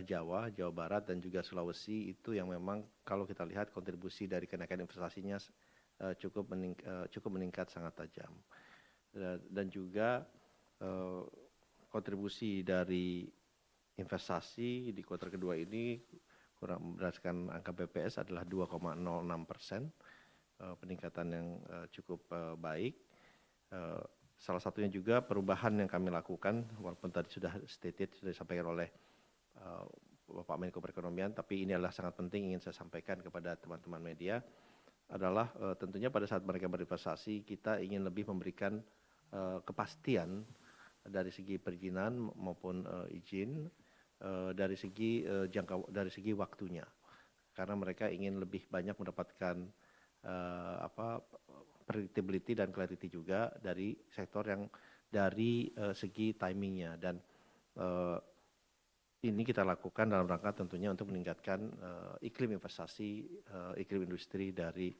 Jawa Barat dan juga Sulawesi itu yang memang kalau kita lihat kontribusi dari kenaikan investasinya cukup meningkat sangat tajam, dan juga kontribusi dari investasi di kuartal kedua ini berdasarkan angka BPS adalah 2,06%, peningkatan yang cukup baik. salah satunya juga perubahan yang kami lakukan, walaupun tadi sudah disampaikan oleh Bapak Menko Perekonomian, tapi ini adalah sangat penting ingin saya sampaikan kepada teman-teman media, adalah tentunya pada saat mereka berinvestasi, kita ingin lebih memberikan kepastian dari segi perizinan maupun izin, dari segi waktunya, karena mereka ingin lebih banyak mendapatkan predictability dan clarity juga dari sektor yang dari segi timingnya, dan ini kita lakukan dalam rangka tentunya untuk meningkatkan iklim investasi, iklim industri dari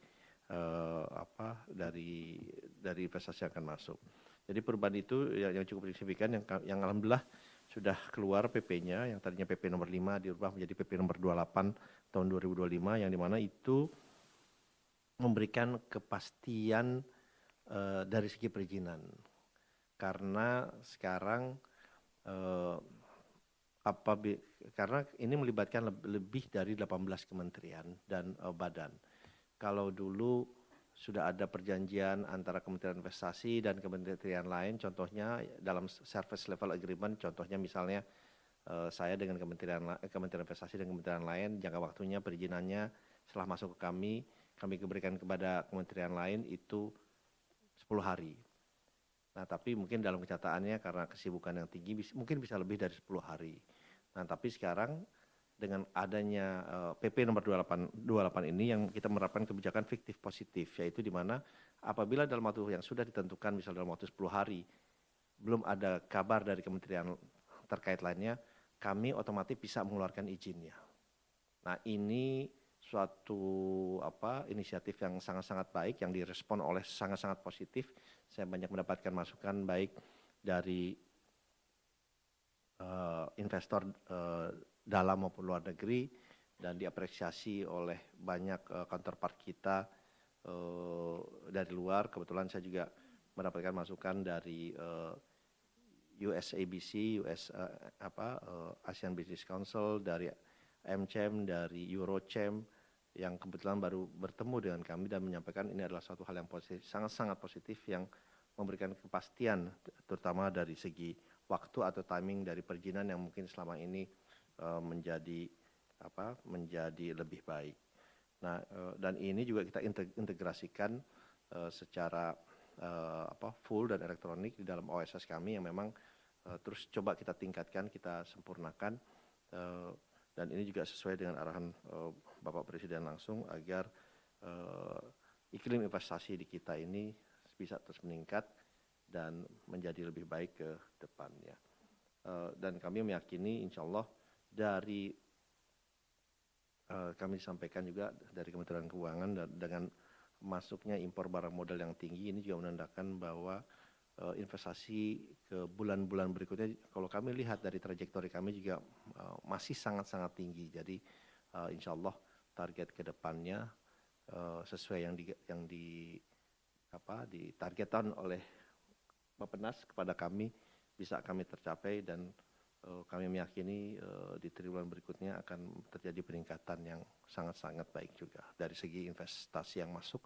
dari investasi yang akan masuk. Jadi perubahan itu yang cukup signifikan, yang alhamdulillah sudah keluar PP-nya, yang tadinya PP nomor 5 dirubah menjadi PP nomor 28 tahun 2025, yang dimana itu memberikan kepastian dari segi perizinan. Karena sekarang karena ini melibatkan lebih dari 18 kementerian dan badan. Kalau dulu sudah ada perjanjian antara Kementerian Investasi dan kementerian lain, contohnya dalam service level agreement, contohnya misalnya saya dengan Kementerian Investasi dan kementerian lain, jangka waktunya perizinannya setelah masuk ke kami berikan kepada kementerian lain itu 10 hari. Nah, tapi mungkin dalam kenyataannya karena kesibukan yang tinggi mungkin bisa lebih dari 10 hari. Nah, tapi sekarang dengan adanya PP nomor 28 ini yang kita menerapkan kebijakan fiktif positif, yaitu di mana apabila dalam waktu yang sudah ditentukan, misalnya dalam waktu 10 hari, belum ada kabar dari kementerian terkait lainnya, kami otomatis bisa mengeluarkan izinnya. Nah, ini suatu inisiatif yang sangat-sangat baik, yang direspon oleh sangat-sangat positif. Saya banyak mendapatkan masukan baik dari investor dalam maupun luar negeri, dan diapresiasi oleh banyak counterpart kita dari luar. Kebetulan saya juga mendapatkan masukan dari USABC, ASEAN Business Council, dari AmCham, dari Eurochem, yang kebetulan baru bertemu dengan kami dan menyampaikan ini adalah suatu hal yang positif, sangat-sangat positif, yang memberikan kepastian terutama dari segi waktu atau timing dari perizinan yang mungkin selama ini menjadi lebih baik. Nah, dan ini juga kita integrasikan secara full dan elektronik di dalam OSS kami, yang memang terus coba kita tingkatkan, kita sempurnakan, dan ini juga sesuai dengan arahan Bapak Presiden langsung agar iklim investasi di kita ini bisa terus meningkat dan menjadi lebih baik ke depannya. Dan kami meyakini insya Allah dari kami disampaikan juga dari Kementerian Keuangan, dengan masuknya impor barang modal yang tinggi, ini juga menandakan bahwa investasi ke bulan-bulan berikutnya, kalau kami lihat dari trajektori kami juga masih sangat-sangat tinggi. Jadi insya Allah target ke depannya sesuai yang ditargetkan oleh Bappenas kepada kami bisa kami tercapai, dan kami meyakini di triwulan berikutnya akan terjadi peningkatan yang sangat-sangat baik juga dari segi investasi yang masuk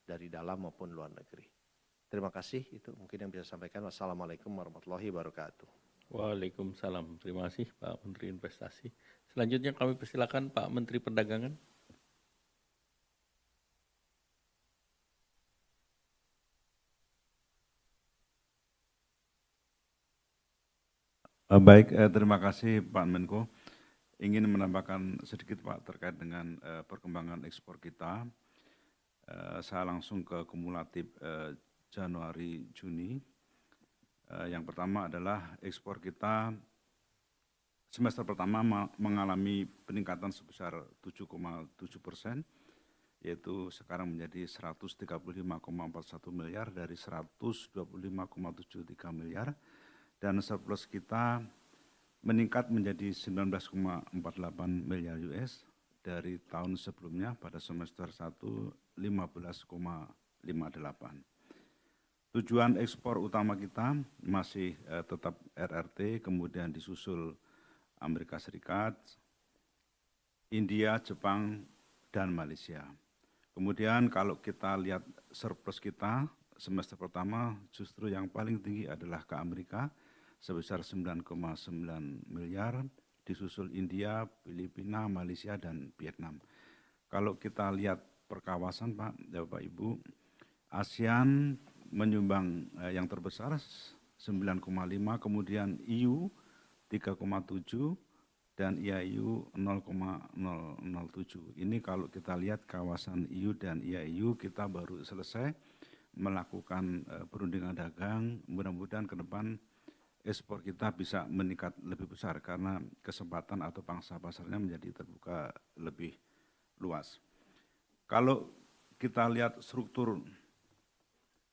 dari dalam maupun luar negeri. Terima kasih, itu mungkin yang bisa saya sampaikan. Wassalamualaikum warahmatullahi wabarakatuh. Waalaikumsalam. Terima kasih Pak Menteri Investasi. Selanjutnya kami persilakan Pak Menteri Perdagangan. Baik, terima kasih Pak Menko. Ingin menambahkan sedikit Pak terkait dengan perkembangan ekspor kita. Saya langsung ke kumulatif Januari-Juni. Yang pertama adalah ekspor kita semester pertama mengalami peningkatan sebesar 7,7%, yaitu sekarang menjadi 135,41 miliar dari 125,73 miliar, dan surplus kita meningkat menjadi 19,48 miliar US dari tahun sebelumnya pada semester 1 15,58. Tujuan ekspor utama kita masih tetap RRT, kemudian disusul Amerika Serikat, India, Jepang, dan Malaysia. Kemudian kalau kita lihat surplus kita semester pertama justru yang paling tinggi adalah ke Amerika sebesar 9,9 miliar, disusul India, Filipina, Malaysia, dan Vietnam. Kalau kita lihat per kawasan Pak, Bapak Ibu, ASEAN menyumbang yang terbesar 9,5, kemudian EU 3,7, dan IAU 0,007. Ini kalau kita lihat kawasan EU dan IAU, kita baru selesai melakukan perundingan dagang. Mudah-mudahan ke depan ekspor kita bisa meningkat lebih besar karena kesempatan atau pangsa pasarnya menjadi terbuka lebih luas. Kalau kita lihat struktur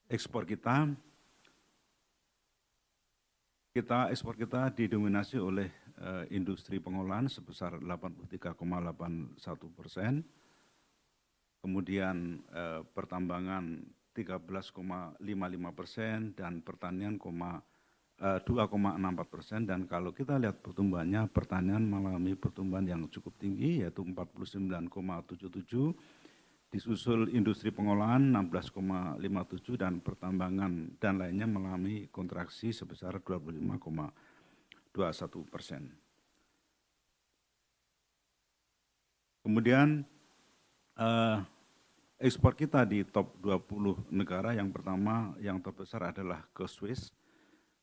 ekspor kita ekspor kita didominasi oleh industri pengolahan sebesar 83,81%, kemudian pertambangan 13,55% dan pertanian 2,64%, dan kalau kita lihat pertumbuhannya, pertanian mengalami pertumbuhan yang cukup tinggi yaitu 49,77%, disusul industri pengolahan 16,57 dan pertambangan dan lainnya mengalami kontraksi sebesar 25,21%. Kemudian ekspor kita di top 20 negara, yang pertama yang terbesar adalah ke Swiss.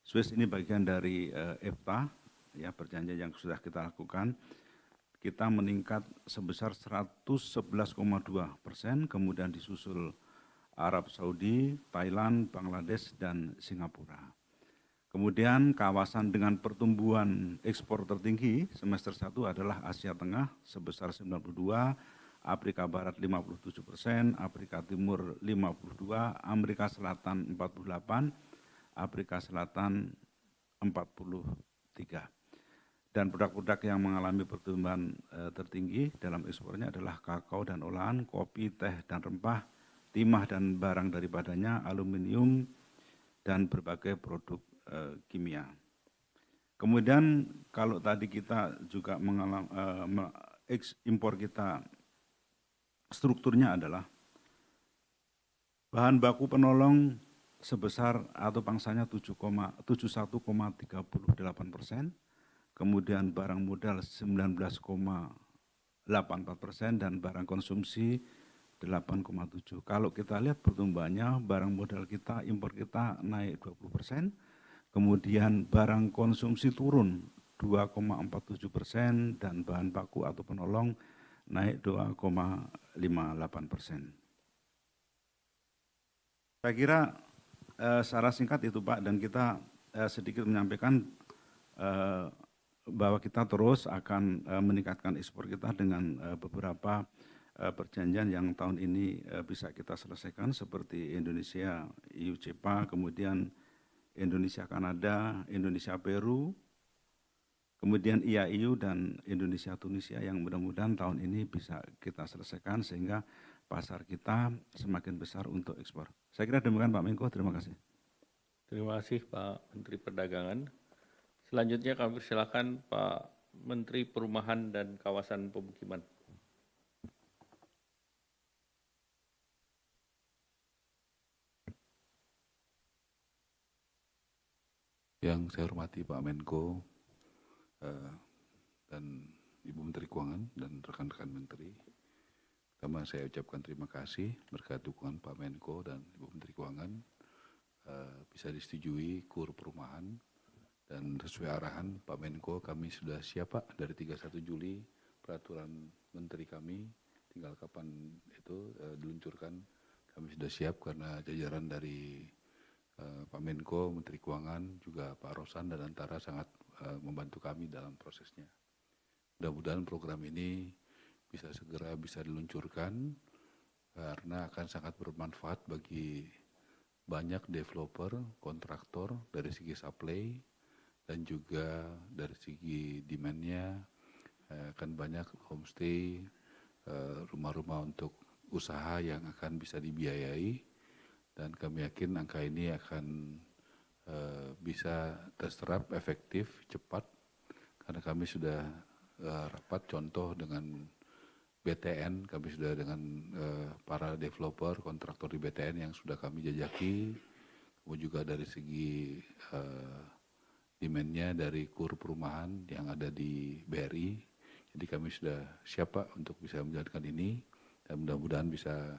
Swiss ini bagian dari EFTA, ya, perjanjian yang sudah kita lakukan. Kita meningkat sebesar 111,2%, kemudian disusul Arab Saudi, Thailand, Bangladesh, dan Singapura. Kemudian kawasan dengan pertumbuhan ekspor tertinggi semester 1 adalah Asia Tengah sebesar 92%, Afrika Barat 57%, Afrika Timur 52%, Amerika Selatan 48%, Afrika Selatan 43%. Dan produk-produk yang mengalami pertumbuhan tertinggi dalam ekspornya adalah kakao dan olahan, kopi, teh dan rempah, timah dan barang daripadanya, aluminium, dan berbagai produk kimia. Kemudian kalau tadi kita juga impor kita strukturnya adalah bahan baku penolong sebesar atau pangsanya 71,38%, kemudian barang modal 19,84% dan barang konsumsi 8,7%. Kalau kita lihat pertumbuhannya, barang modal kita, impor kita naik 20%, kemudian barang konsumsi turun 2,47% dan bahan baku atau penolong naik 2,58%. Saya kira secara singkat itu Pak, dan kita sedikit menyampaikan bahwa kita terus akan meningkatkan ekspor kita dengan beberapa perjanjian yang tahun ini bisa kita selesaikan seperti Indonesia EU CEPA, kemudian Indonesia Kanada, Indonesia Peru, kemudian IAEU dan Indonesia Tunisia yang mudah-mudahan tahun ini bisa kita selesaikan sehingga pasar kita semakin besar untuk ekspor. Saya kira demikian Pak Menko, terima kasih. Terima kasih Pak Menteri Perdagangan. Selanjutnya kami persilakan Pak Menteri Perumahan dan Kawasan Pemukiman. Yang saya hormati Pak Menko dan Ibu Menteri Keuangan dan rekan-rekan Menteri. Pertama saya ucapkan terima kasih berkat dukungan Pak Menko dan Ibu Menteri Keuangan bisa disetujui KUR perumahan. Dan sesuai arahan Pak Menko, kami sudah siap Pak dari 31 Juli peraturan menteri kami, tinggal kapan itu diluncurkan, kami sudah siap karena jajaran dari Pak Menko, Menteri Keuangan, juga Pak Rosan dan Antara sangat membantu kami dalam prosesnya. Mudah-mudahan program ini bisa segera bisa diluncurkan karena akan sangat bermanfaat bagi banyak developer, kontraktor dari segi supply, dan juga dari segi demand-nya akan banyak homestay, rumah-rumah untuk usaha yang akan bisa dibiayai, dan kami yakin angka ini akan bisa terserap efektif, cepat, karena kami sudah rapat contoh dengan BTN, kami sudah dengan para developer, kontraktor di BTN yang sudah kami jajaki, kemudian juga dari segi demand-nya dari kur perumahan yang ada di BRI. Jadi kami sudah siap Pak untuk bisa menjalankan ini dan mudah-mudahan bisa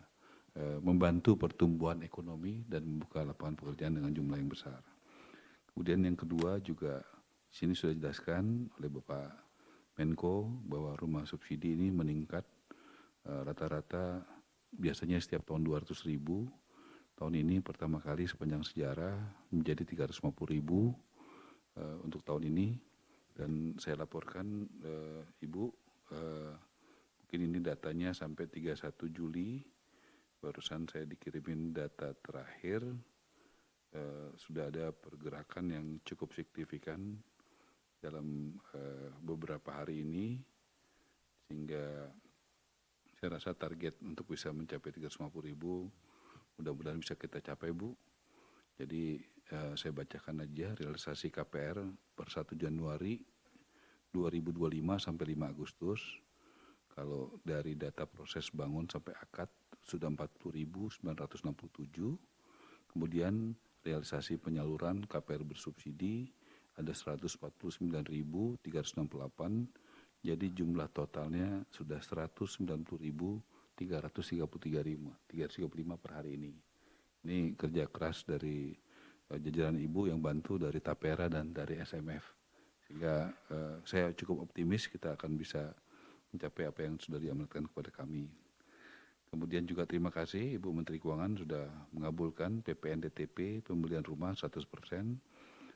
membantu pertumbuhan ekonomi dan membuka lapangan pekerjaan dengan jumlah yang besar. Kemudian yang kedua juga di sini sudah dijelaskan oleh Bapak Menko bahwa rumah subsidi ini meningkat rata-rata biasanya setiap tahun 200.000, tahun ini pertama kali sepanjang sejarah menjadi 350.000 untuk tahun ini, dan saya laporkan Ibu, mungkin ini datanya sampai 31 Juli, barusan saya dikirimin data terakhir, sudah ada pergerakan yang cukup signifikan dalam beberapa hari ini, sehingga saya rasa target untuk bisa mencapai 350.000 mudah-mudahan bisa kita capai Bu. Jadi saya bacakan aja realisasi KPR per 1 Januari 2025 sampai 5 Agustus. Kalau dari data proses bangun sampai akad sudah 40.967. Kemudian realisasi penyaluran KPR bersubsidi ada 149.368. Jadi jumlah totalnya sudah 190.335 per hari ini. Ini kerja keras dari jajaran Ibu yang bantu dari Tapera dan dari SMF. Sehingga saya cukup optimis kita akan bisa mencapai apa yang sudah diamanatkan kepada kami. Kemudian juga terima kasih Ibu Menteri Keuangan sudah mengabulkan PPNDTP pembelian rumah 100%,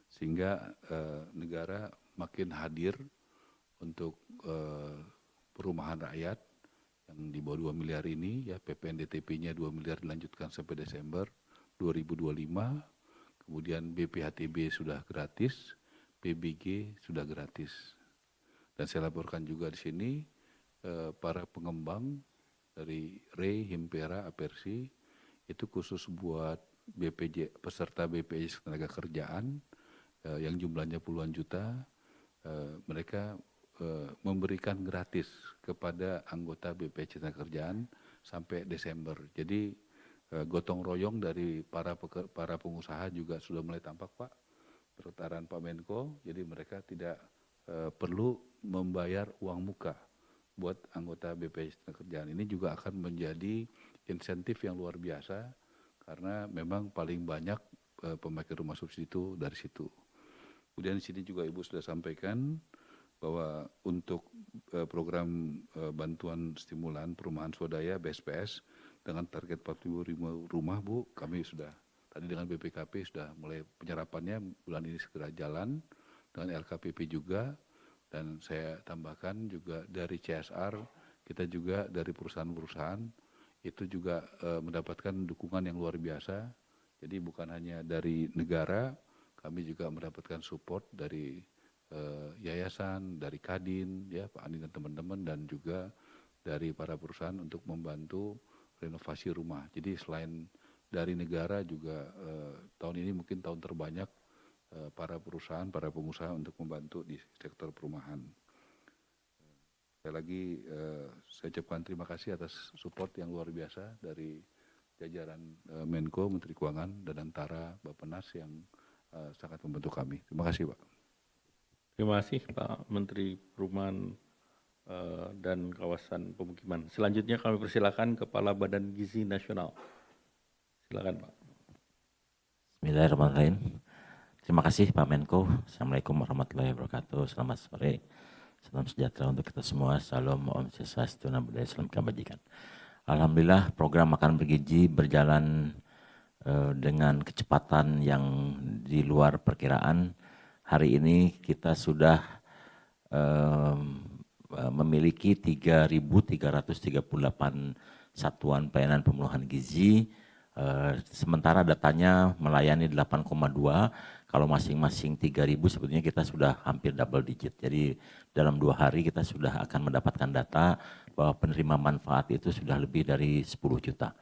sehingga negara makin hadir untuk perumahan rakyat yang di bawah 2 miliar ini, ya PPNDTP-nya 2 miliar dilanjutkan sampai Desember 2025, kemudian BPHTB sudah gratis, PBG sudah gratis. Dan saya laporkan juga di sini para pengembang dari REI, Himpera, Apersi itu khusus buat BPJ peserta BPJS Ketenagakerjaan yang jumlahnya puluhan juta, mereka memberikan gratis kepada anggota BPJS Ketenagakerjaan sampai Desember. Jadi gotong royong dari para pengusaha juga sudah mulai tampak Pak, pertukaran Pak Menko, jadi mereka tidak perlu membayar uang muka buat anggota BPJS Ketenagakerjaan. Ini juga akan menjadi insentif yang luar biasa karena memang paling banyak pemakai rumah subsidi itu dari situ. Kemudian di sini juga Ibu sudah sampaikan bahwa untuk program bantuan stimulan perumahan swadaya BSPS dengan target 40.000 rumah Bu, kami sudah tadi dengan BPKP sudah mulai penyerapannya bulan ini segera jalan, dengan LKPP juga. Dan saya tambahkan juga dari CSR, kita juga dari perusahaan-perusahaan itu juga mendapatkan dukungan yang luar biasa. Jadi bukan hanya dari negara, kami juga mendapatkan support dari yayasan, dari Kadin, ya Pak Andi dan teman-teman, dan juga dari para perusahaan untuk membantu renovasi rumah. Jadi selain dari negara juga tahun ini mungkin tahun terbanyak para perusahaan, para pengusaha untuk membantu di sektor perumahan. Sekali lagi saya ucapkan terima kasih atas support yang luar biasa dari jajaran Menko, Menteri Keuangan, dan antara Bappenas yang sangat membantu kami. Terima kasih Pak. Terima kasih Pak Menteri Perumahan dan Kawasan Pemukiman. Selanjutnya kami persilakan Kepala Badan Gizi Nasional. Silakan Pak. Bismillahirrahmanirrahim. Terima kasih Pak Menko. Assalamualaikum warahmatullahi wabarakatuh. Selamat sore. Salam sejahtera untuk kita semua. Salam, Om Swastiastu, Namo Buddhaya, Salam Kebajikan. Alhamdulillah program makan bergizi berjalan dengan kecepatan yang di luar perkiraan. Hari ini kita sudah memiliki 3.338 satuan pelayanan pemenuhan gizi. Sementara datanya melayani 8,2, kalau masing-masing 3.000 sebetulnya kita sudah hampir double digit. Jadi dalam 2 hari kita sudah akan mendapatkan data bahwa penerima manfaat itu sudah lebih dari 10 juta.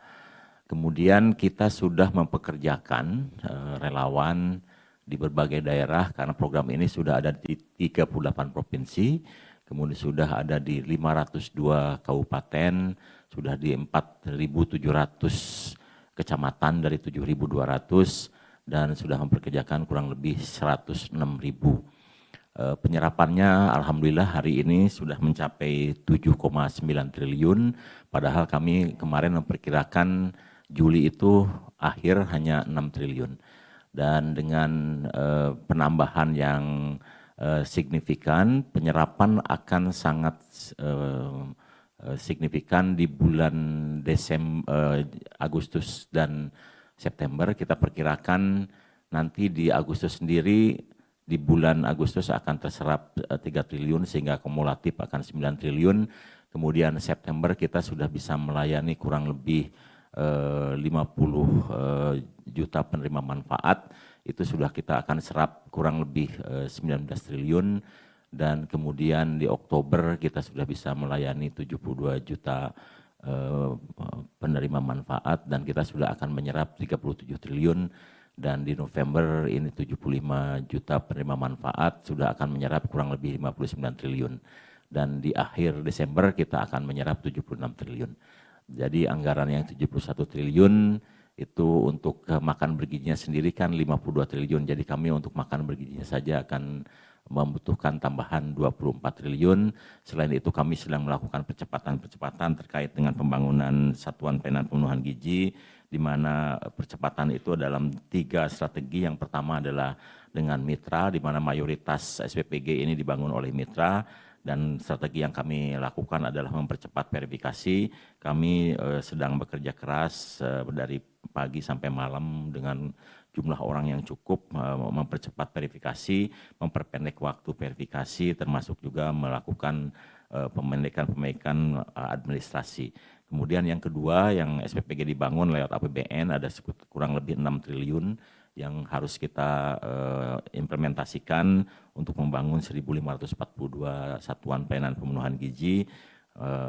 Kemudian kita sudah mempekerjakan relawan di berbagai daerah karena program ini sudah ada di 38 provinsi. kemudian sudah ada di 502 kabupaten, sudah di 4.700 kecamatan dari 7.200, dan sudah memperkerjakan kurang lebih 106.000. Penyerapannya alhamdulillah hari ini sudah mencapai 7,9 triliun, padahal kami kemarin memperkirakan Juli itu akhir hanya 6 triliun. Dan dengan penambahan yang signifikan, penyerapan akan sangat signifikan di bulan Agustus dan September. Kita perkirakan nanti di Agustus sendiri, di bulan Agustus akan terserap 3 triliun sehingga kumulatif akan 9 triliun. Kemudian September kita sudah bisa melayani kurang lebih 50 juta penerima manfaat. Itu sudah kita akan serap kurang lebih 19 triliun. Dan kemudian di Oktober kita sudah bisa melayani 72 juta penerima manfaat, dan kita sudah akan menyerap 37 triliun. Dan di November ini 75 juta penerima manfaat, sudah akan menyerap kurang lebih 59 triliun. Dan di akhir Desember kita akan menyerap 76 triliun. Jadi anggaran yang 71 triliun itu untuk makan bergizinya sendiri kan 52 triliun. Jadi kami untuk makan bergizinya saja akan membutuhkan tambahan 24 triliun. Selain itu kami sedang melakukan percepatan-percepatan terkait dengan pembangunan satuan pelayanan pemenuhan gizi, di mana percepatan itu dalam 3 strategi. Yang pertama adalah dengan mitra, di mana mayoritas SPPG ini dibangun oleh mitra, dan strategi yang kami lakukan adalah mempercepat verifikasi. Kami sedang bekerja keras dari pagi sampai malam dengan jumlah orang yang cukup, mempercepat verifikasi, memperpendek waktu verifikasi, termasuk juga melakukan pemendekan administrasi. Kemudian yang kedua, yang SPPG dibangun lewat APBN ada kurang lebih 6 triliun yang harus kita implementasikan untuk membangun 1.542 satuan pelayanan pemenuhan gizi,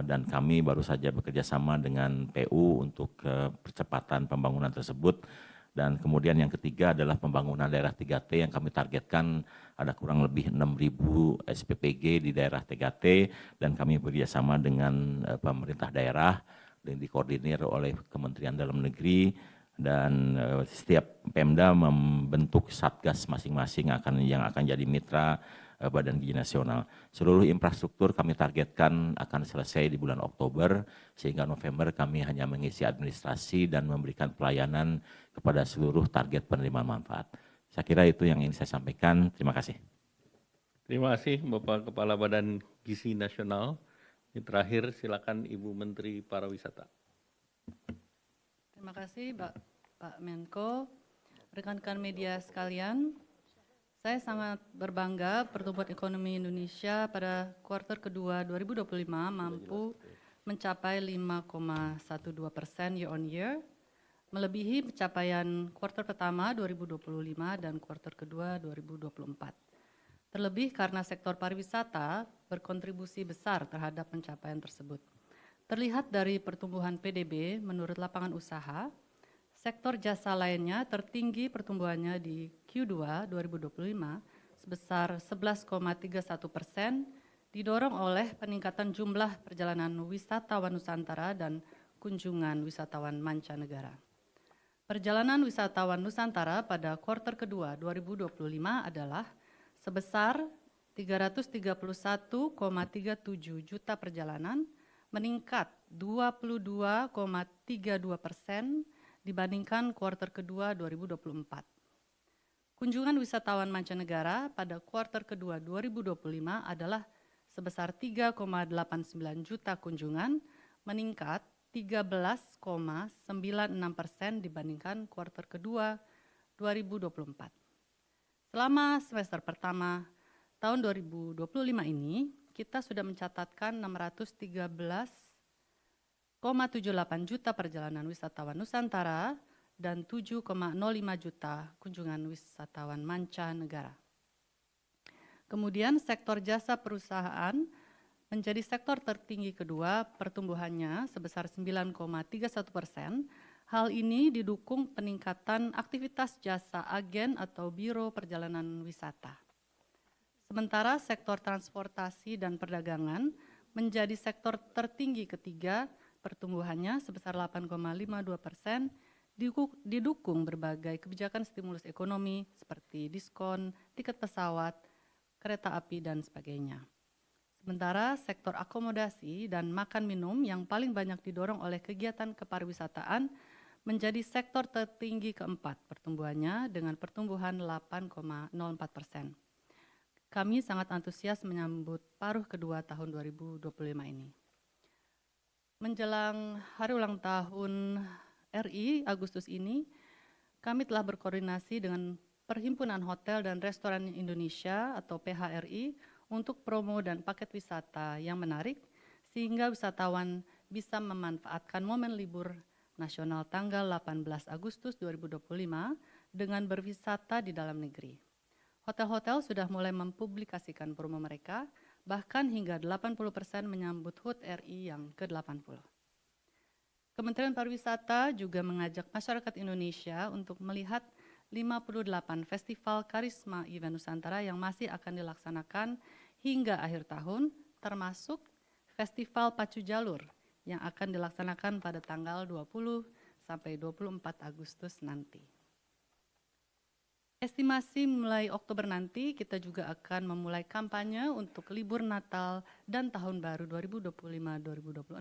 dan kami baru saja bekerja sama dengan PU untuk percepatan pembangunan tersebut. Dan kemudian yang ketiga adalah pembangunan daerah 3T yang kami targetkan ada kurang lebih 6.000 SPPG di daerah 3T, dan kami bekerjasama dengan pemerintah daerah dan dikoordinir oleh Kementerian Dalam Negeri, dan setiap Pemda membentuk satgas masing-masing yang akan jadi mitra Badan Gizi Nasional. Seluruh infrastruktur kami targetkan akan selesai di bulan Oktober, sehingga November kami hanya mengisi administrasi dan memberikan pelayanan kepada seluruh target penerima manfaat. Saya kira itu yang ingin saya sampaikan. Terima kasih. Terima kasih Bapak Kepala Badan Gizi Nasional. Yang terakhir silakan Ibu Menteri Pariwisata. Terima kasih Pak Menko, rekan-rekan media sekalian. Saya sangat berbangga pertumbuhan ekonomi Indonesia pada kuartal kedua 2025 mampu mencapai 5,12% year on year, melebihi pencapaian kuartal pertama 2025 dan kuartal kedua 2024. Terlebih karena sektor pariwisata berkontribusi besar terhadap pencapaian tersebut. Terlihat dari pertumbuhan PDB menurut lapangan usaha, sektor jasa lainnya tertinggi pertumbuhannya di Q2 2025 sebesar 11,31%, didorong oleh peningkatan jumlah perjalanan wisatawan Nusantara dan kunjungan wisatawan mancanegara. Perjalanan wisatawan Nusantara pada kuartal kedua 2025 adalah sebesar 331,37 juta perjalanan, meningkat 22,32% dibandingkan kuartal kedua 2024. Kunjungan wisatawan mancanegara pada kuartal kedua 2025 adalah sebesar 3,89 juta kunjungan, meningkat 13,96% dibandingkan kuartal kedua 2024. Selama semester pertama tahun 2025 ini, kita sudah mencatatkan 613,78 juta perjalanan wisatawan Nusantara dan 7,05 juta kunjungan wisatawan mancanegara. Kemudian sektor jasa perusahaan menjadi sektor tertinggi kedua, pertumbuhannya sebesar 9,31%. Hal ini didukung peningkatan aktivitas jasa agen atau biro perjalanan wisata. Sementara sektor transportasi dan perdagangan menjadi sektor tertinggi ketiga, pertumbuhannya sebesar 8,52%, didukung berbagai kebijakan stimulus ekonomi seperti diskon, tiket pesawat, kereta api, dan sebagainya. Sementara sektor akomodasi dan makan minum yang paling banyak didorong oleh kegiatan kepariwisataan menjadi sektor tertinggi keempat pertumbuhannya dengan pertumbuhan 8,04%. Kami sangat antusias menyambut paruh kedua tahun 2025 ini. Menjelang hari ulang tahun RI Agustus ini, kami telah berkoordinasi dengan Perhimpunan Hotel dan Restoran Indonesia atau PHRI untuk promo dan paket wisata yang menarik sehingga wisatawan bisa memanfaatkan momen libur nasional tanggal 18 Agustus 2025 dengan berwisata di dalam negeri. Hotel-hotel sudah mulai mempublikasikan promo mereka, bahkan hingga 80% menyambut HUT RI yang ke-80. Kementerian Pariwisata juga mengajak masyarakat Indonesia untuk melihat 58 festival karisma event Nusantara yang masih akan dilaksanakan hingga akhir tahun, termasuk Festival Pacu Jalur yang akan dilaksanakan pada tanggal 20 sampai 24 Agustus nanti. Estimasi mulai Oktober nanti kita juga akan memulai kampanye untuk libur Natal dan Tahun Baru 2025-2026.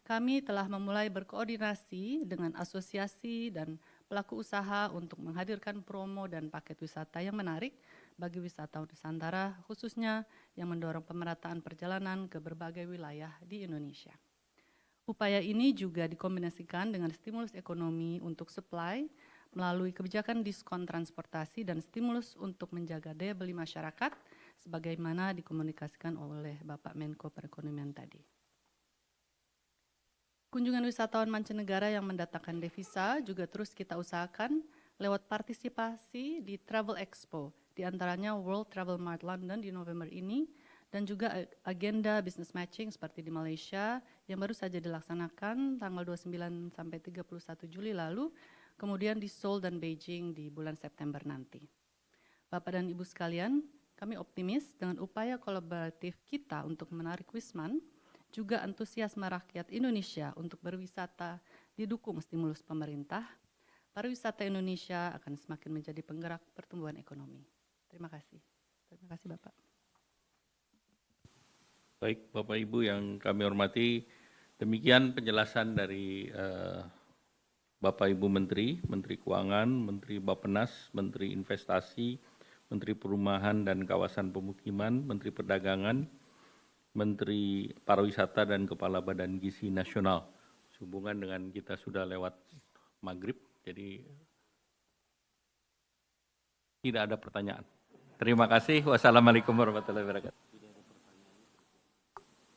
Kami telah memulai berkoordinasi dengan asosiasi dan pelaku usaha untuk menghadirkan promo dan paket wisata yang menarik bagi wisatawan Nusantara, khususnya yang mendorong pemerataan perjalanan ke berbagai wilayah di Indonesia. Upaya ini juga dikombinasikan dengan stimulus ekonomi untuk supply, melalui kebijakan diskon transportasi dan stimulus untuk menjaga daya beli masyarakat sebagaimana dikomunikasikan oleh Bapak Menko Perekonomian tadi. Kunjungan wisatawan mancanegara yang mendatangkan devisa juga terus kita usahakan lewat partisipasi di Travel Expo, di antaranya World Travel Mart London di November ini, dan juga agenda business matching seperti di Malaysia yang baru saja dilaksanakan tanggal 29 sampai 31 Juli lalu, kemudian di Seoul dan Beijing di bulan September nanti. Bapak dan Ibu sekalian, kami optimis dengan upaya kolaboratif kita untuk menarik Wisman, juga antusiasme rakyat Indonesia untuk berwisata didukung stimulus pemerintah, pariwisata Indonesia akan semakin menjadi penggerak pertumbuhan ekonomi. Terima kasih. Terima kasih Bapak. Baik, Bapak Ibu yang kami hormati, demikian penjelasan dari Bapak Ibu Menteri, Menteri Keuangan, Menteri Bappenas, Menteri Investasi, Menteri Perumahan dan Kawasan Pemukiman, Menteri Perdagangan, Menteri Pariwisata dan Kepala Badan Gizi Nasional. Sehubungan dengan kita sudah lewat maghrib, jadi tidak ada pertanyaan. Terima kasih. Wassalamualaikum warahmatullahi wabarakatuh.